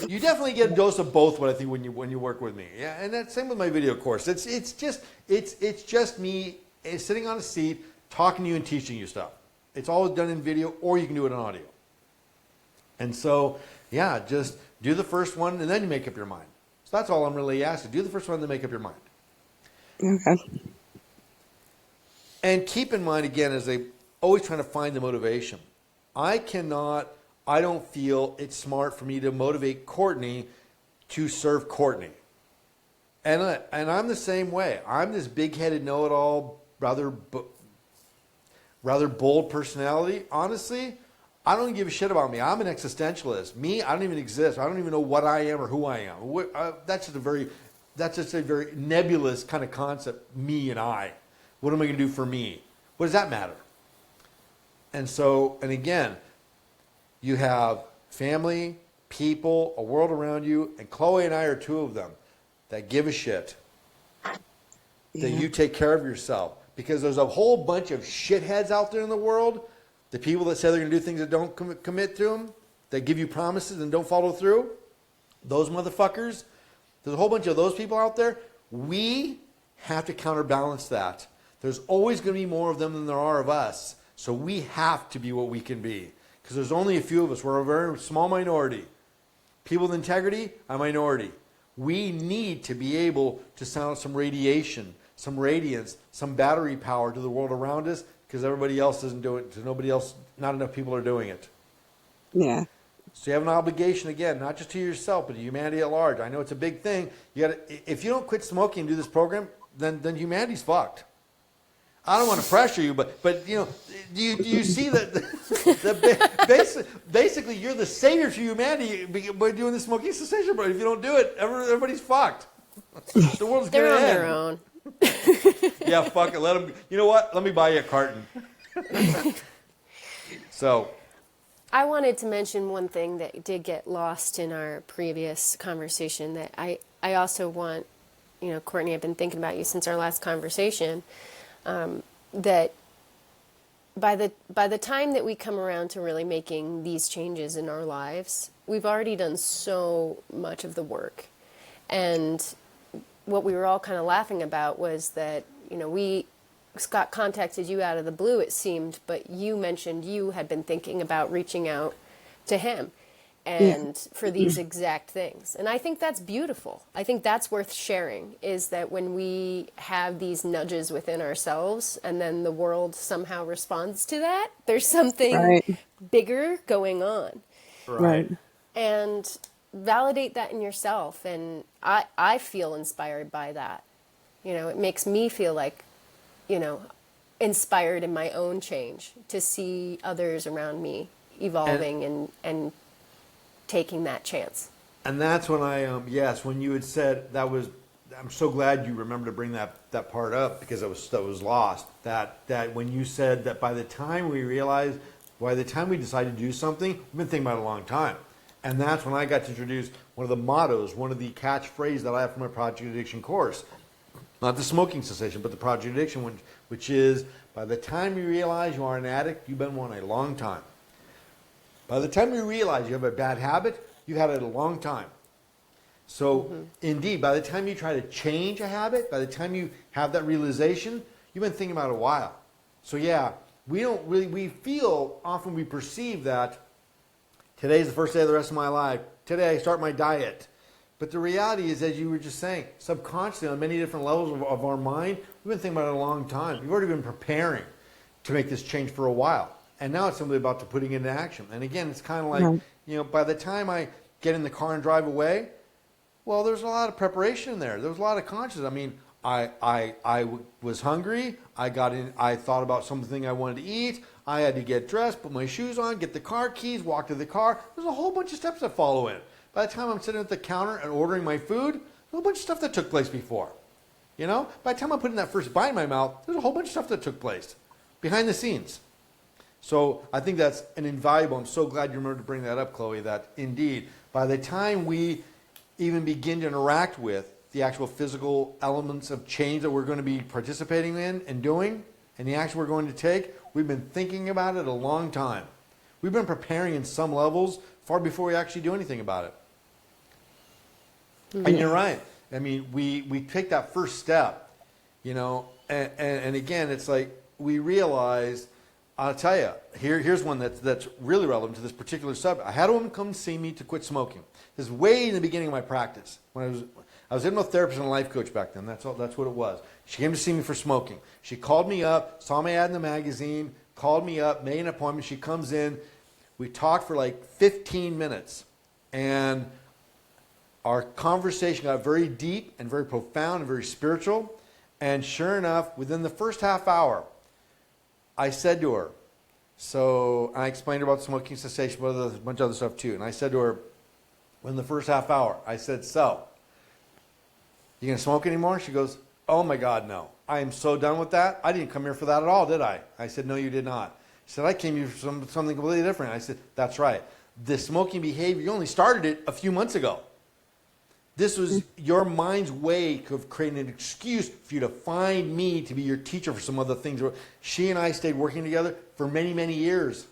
you definitely get a dose of both. What I think when you work with me, yeah, and that's same with my video course. It's just me sitting on a seat talking to you and teaching you stuff. It's always done in video, or you can do it in audio. And so, yeah, just do the first one, and then you make up your mind. So that's all I'm really asking. Do the first one, then make up your mind.
Okay.
And keep in mind, again, as I always trying to find the motivation, I don't feel it's smart for me to motivate Courtney to serve Courtney. And I'm the same way. I'm this big-headed, know-it-all, rather bold personality. Honestly, I don't give a shit about me. I'm an existentialist. Me, I don't even exist. I don't even know what I am or who I am. That's just a very nebulous kind of concept, me and I. What am I going to do for me? What does that matter? And so, and again, you have family, people, a world around you, and Chloe and I are two of them that give a shit.
Yeah.
That you take care of yourself. Because there's a whole bunch of shitheads out there in the world, the people that say they're going to do things that don't commit to them, that give you promises and don't follow through, those motherfuckers, there's a whole bunch of those people out there. We have to counterbalance that. There's always going to be more of them than there are of us. So we have to be what we can be. Because there's only a few of us. We're a very small minority. People with integrity, a minority. We need to be able to sound some radiation, some radiance, some battery power to the world around us, because everybody else doesn't do it. Nobody else, not enough people are doing it.
Yeah.
So you have an obligation, again, not just to yourself, but to humanity at large. I know it's a big thing. If you don't quit smoking and do this program, then humanity's fucked. I don't want to pressure you, but you know, do you see that basically you're the savior to humanity by doing the smoking cessation program. If you don't do it, everybody's fucked. The world's
They're
going
on
to end.
their own.
Yeah, fuck it. Let them. You know what? Let me buy you a carton. So,
I wanted to mention one thing that did get lost in our previous conversation that I also want, you know, Courtney, I've been thinking about you since our last conversation, that by the time that we come around to really making these changes in our lives, we've already done so much of the work. And what we were all kind of laughing about was that, you know, Scott contacted you out of the blue, it seemed, but you mentioned you had been thinking about reaching out to him. and for these exact things. And I think that's beautiful. I think that's worth sharing, is that when we have these nudges within ourselves and then the world somehow responds to that, there's something
Right.
bigger going on.
Right.
And validate that in yourself. And I feel inspired by that. You know, it makes me feel like, you know, inspired in my own change to see others around me evolving and taking that chance.
And that's when yes, when you had said that was, I'm so glad you remember to bring that part up, because that was lost. That when you said that by the time we decide to do something, we've been thinking about it a long time. And that's when I got to introduce one of the mottos, one of the catchphrases that I have for my Project Addiction course. Not the smoking cessation, but the Project Addiction one, which is, by the time you realize you are an addict, you've been one a long time. By the time you realize you have a bad habit, you've had it a long time. So, indeed, by the time you try to change a habit, by the time you have that realization, you've been thinking about it a while. So, yeah, we feel, often we perceive that today's the first day of the rest of my life. Today I start my diet. But the reality is, as you were just saying, subconsciously on many different levels of our mind, we've been thinking about it a long time. We've already been preparing to make this change for a while. And now it's simply about to putting it into action. And again, it's kind of like, you know, by the time I get in the car and drive away, well, there's a lot of preparation in there. There was a lot of consciousness. I mean, I was hungry. I thought about something I wanted to eat. I had to get dressed, put my shoes on, get the car keys, walk to the car. There's a whole bunch of steps that follow in. By the time I'm sitting at the counter and ordering my food, there's a whole bunch of stuff that took place before. You know, by the time I'm putting that first bite in my mouth, there's a whole bunch of stuff that took place behind the scenes. So I think that's an invaluable. I'm so glad you remembered to bring that up, Chloe, that indeed, by the time we even begin to interact with the actual physical elements of change that we're going to be participating in and doing, and the action we're going to take, we've been thinking about it a long time. We've been preparing in some levels far before we actually do anything about it. And you're right. I mean, we take that first step, you know, and again, it's like we realize, I'll tell you, here's one that's really relevant to this particular subject. I had a woman come see me to quit smoking. This is way in the beginning of my practice. When I was a hypnotherapist and a life coach back then. That's what it was. She came to see me for smoking. She called me up, saw my ad in the magazine, called me up, made an appointment. She comes in. We talked for like 15 minutes. And our conversation got very deep and very profound and very spiritual. And sure enough, within the first half hour, I said to her, so I explained about smoking cessation, but a bunch of other stuff too. And I said to her, in the first half hour, I said, so, you going to smoke anymore? She goes, oh my God, no. I am so done with that. I didn't come here for that at all, did I? I said, no, you did not. She said, I came here for something completely different. I said, that's right. The smoking behavior, you only started it a few months ago. This was your mind's way of creating an excuse for you to find me to be your teacher for some other things. She and I stayed working together for many, many years.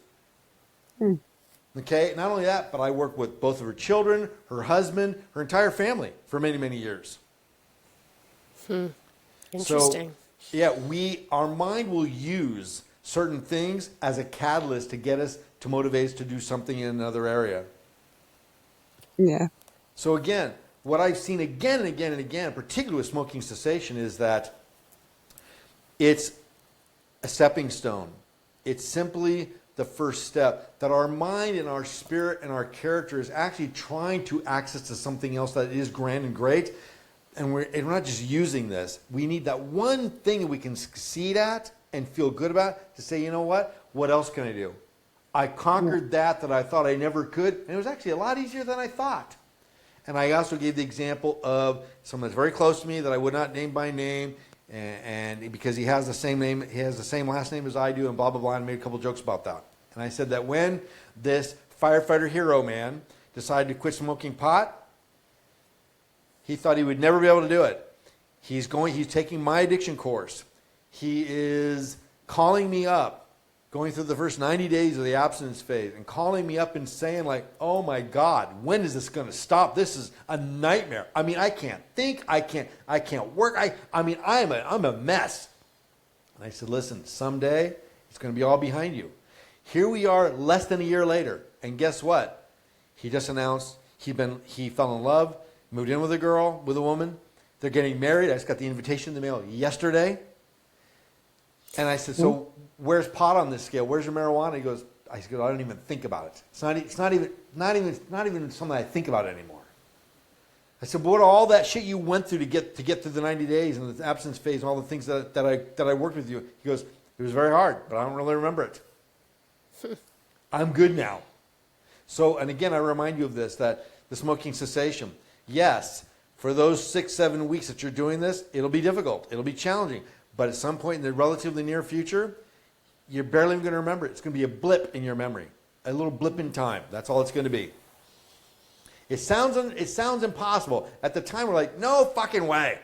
Okay, not only that, but I worked with both of her children, her husband, her entire family for many, many years.
Interesting.
So, yeah, our mind will use certain things as a catalyst to get us, to motivate us to do something in another area.
Yeah.
So again, what I've seen again and again and again, particularly with smoking cessation, is that it's a stepping stone. It's simply the first step, that our mind and our spirit and our character is actually trying to access to something else that is grand and great. And we're not just using this. We need that one thing that we can succeed at and feel good about to say, you know what else can I do? I conquered that I thought I never could, and it was actually a lot easier than I thought. And I also gave the example of someone that's very close to me that I would not name by name, and because he has the same name, he has the same last name as I do, and blah, blah, blah, and I made a couple jokes about that. And I said that when this firefighter hero man decided to quit smoking pot, he thought he would never be able to do it. He's taking my addiction course. He is calling me up, going through the first 90 days of the abstinence phase, and calling me up and saying like, oh my God, when is this going to stop? This is a nightmare. I mean, I can't think. I can't work. I'm a mess. And I said, listen, someday it's going to be all behind you. Here we are less than a year later. And guess what? He just announced he fell in love, moved in with a woman. They're getting married. I just got the invitation in the mail yesterday. And I said, so where's pot on this scale? Where's your marijuana? He goes, I don't even think about it. It's not even something I think about anymore. I said, but what all that shit you went through to get through the 90 days and the absence phase and all the things that I worked with you? He goes, it was very hard, but I don't really remember it. I'm good now. So, and again, I remind you of this, that the smoking cessation. Yes, for those 6-7 weeks that you're doing this, it'll be difficult. It'll be challenging. But at some point in the relatively near future, you're barely even going to remember it. It's going to be a blip in your memory, a little blip in time. That's all it's going to be. It sounds impossible. At the time, we're like, no fucking way.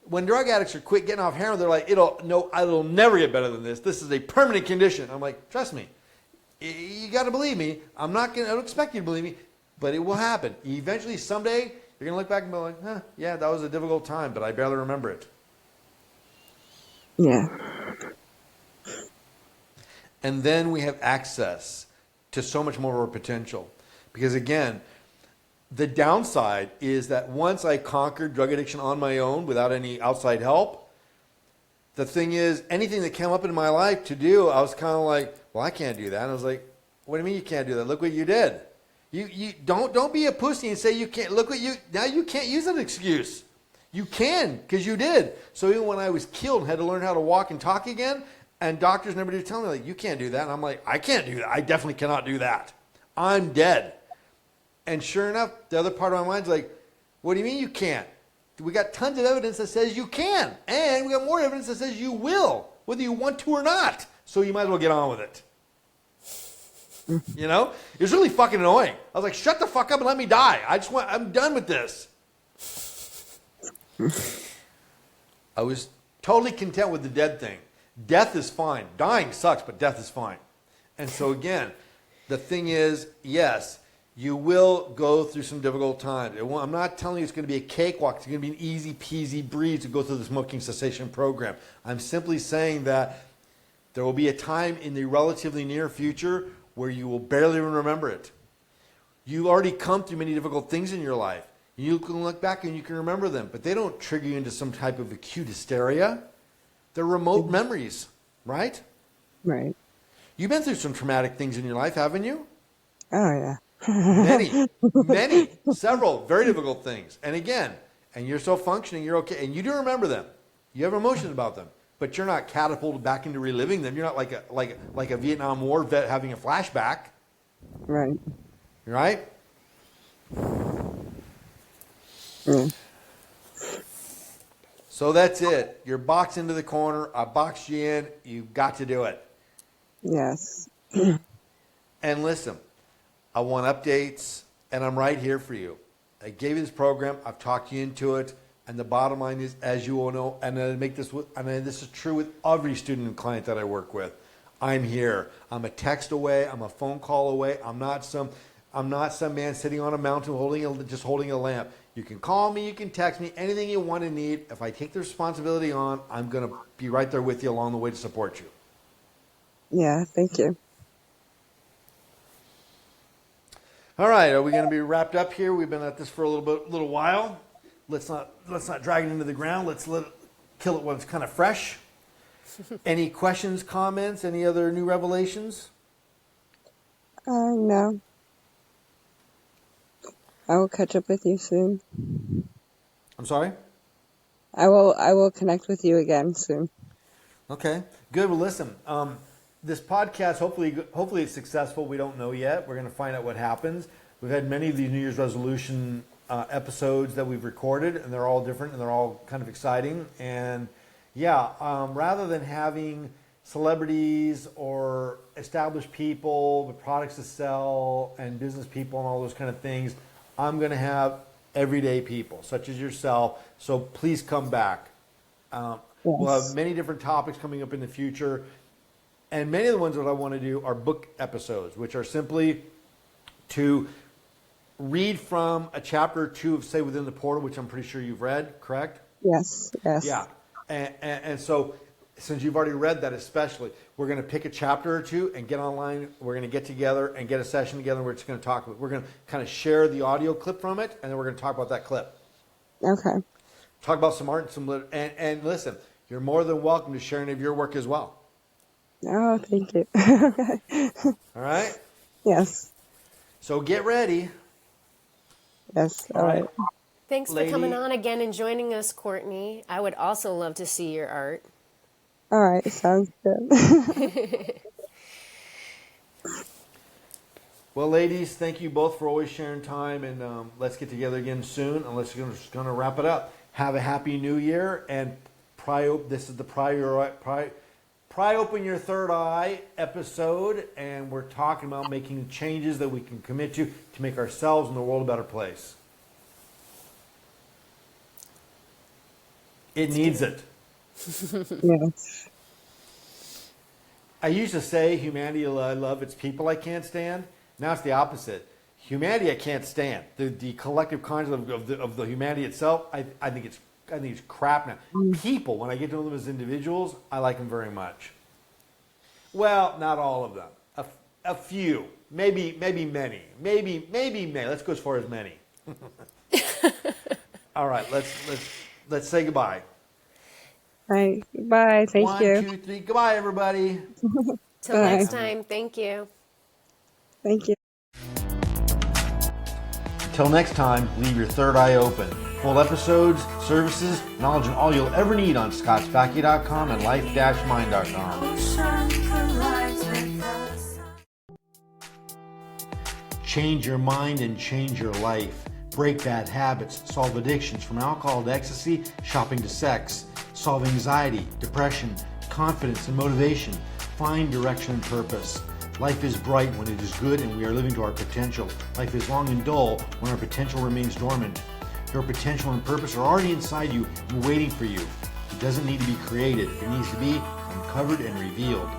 When drug addicts are quit getting off heroin, they're like, it'll never get better than this. This is a permanent condition. I'm like, trust me. You got to believe me. I don't expect you to believe me, but it will happen. Eventually, someday, you're going to look back and be like, yeah, that was a difficult time, but I barely remember it.
Yeah.
And then we have access to so much more of our potential. Because again, the downside is that once I conquered drug addiction on my own without any outside help, the thing is, anything that came up in my life to do, I was kind of like, well, I can't do that. And I was like, what do you mean you can't do that? Look what you did. You don't be a pussy and say you can't. Look what now you can't use that excuse. You can, because you did. So even when I was killed and had to learn how to walk and talk again, and doctors and everybody were telling me, like, you can't do that. And I'm like, I can't do that. I definitely cannot do that. I'm dead. And sure enough, the other part of my mind's like, what do you mean you can't? We got tons of evidence that says you can. And we got more evidence that says you will, whether you want to or not. So you might as well get on with it. You know? It was really fucking annoying. I was like, shut the fuck up and let me die. I'm done with this. I was totally content with the dead thing. Death is fine. Dying sucks, but death is fine. And so again, the thing is, yes, you will go through some difficult times. I'm not telling you it's going to be a cakewalk. It's going to be an easy peasy breeze to go through the smoking cessation program. I'm simply saying that there will be a time in the relatively near future where you will barely even remember it. You've already come through many difficult things in your life. You can look back and you can remember them, but they don't trigger you into some type of acute hysteria. They're remote memories, right?
Right.
You've been through some traumatic things in your life, haven't you?
Oh, yeah.
Many, several very difficult things. And again, and you're still functioning, you're okay, and you do remember them. You have emotions about them, but you're not catapulted back into reliving them. You're not like a Vietnam War vet having a flashback.
Right.
Right?
Yeah.
So that's it. You're boxed into the corner. I boxed you in. You've got to do it.
Yes.
And listen, I want updates, and I'm right here for you. I gave you this program. I've talked you into it. And the bottom line is, as you all know, and this is true with every student and client that I work with, I'm here. I'm a text away. I'm a phone call away. I'm not some man sitting on a mountain just holding a lamp. You can call me. You can text me. Anything you want and need. If I take the responsibility on, I'm going to be right there with you along the way to support you.
Yeah, thank you.
All right, are we going to be wrapped up here? We've been at this for a little while. Let's not drag it into the ground. Let's kill it when it's kind of fresh. Any questions, comments, any other new revelations?
No. I will catch up with you soon.
I'm sorry?
I will connect with you again soon.
Okay, good. Well, listen, this podcast, hopefully it's successful. We don't know yet. We're going to find out what happens. We've had many of these New Year's resolution episodes that we've recorded, and they're all different, and they're all kind of exciting. And yeah, rather than having celebrities or established people with products to sell and business people and all those kind of things, I'm going to have everyday people, such as yourself. So please come back. We'll have many different topics coming up in the future. And many of the ones that I want to do are book episodes, which are simply to read from a chapter or two of, say, Within the Portal, which I'm pretty sure you've read, correct?
Yes, yes.
Yeah. And so since you've already read that especially, we're going to pick a chapter or two and get online. We're going to get together and get a session together. We're just going to talk. We're going to kind of share the audio clip from it, and then we're going to talk about that clip.
Okay.
Talk about some art and some and listen, you're more than welcome to share any of your work as well.
Oh, thank you. Okay.
All right?
Yes.
So get ready.
Yes. All right.
Thanks
Lady.
for coming on again and joining us, Courtney. I would also love to see your art.
All right. Sounds good.
Well, ladies, thank you both for always sharing time, and let's get together again soon. And let's just going to wrap it up. Have a happy New Year, and this is the pry open your third eye episode, and we're talking about making changes that we can commit to make ourselves and the world a better place. It needs it.
Yes.
I used to say humanity I love, it's people I can't stand. Now it's the opposite. Humanity I can't stand. The collective consciousness of the humanity itself, I think it's crap now. People, when I get to know them as individuals, I like them very much. Well, not all of them. A few. Maybe many. Maybe many. Let's go as far as many. All right, let's say goodbye.
All right. Bye. Thank you.
1, 2, 3. Goodbye, everybody.
Till
Bye.
next time, thank you.
Thank you.
Until next time, leave your third eye open. Full episodes, services, knowledge, and all you'll ever need on scottsfacky.com and life-mind.com.
Ocean collides with the sun.
Change your mind and change your life. Break bad habits, solve addictions from alcohol to ecstasy, shopping to sex. Solve anxiety, depression, confidence, and motivation. Find direction and purpose. Life is bright when it is good and we are living to our potential. Life is long and dull when our potential remains dormant. Your potential and purpose are already inside you and waiting for you. It doesn't need to be created. It needs to be uncovered and revealed.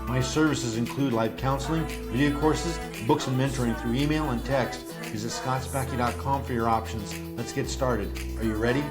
My services include live counseling, video courses, books, and mentoring through email and text. Visit scottsfacky.com for your options. Let's get started. Are you ready?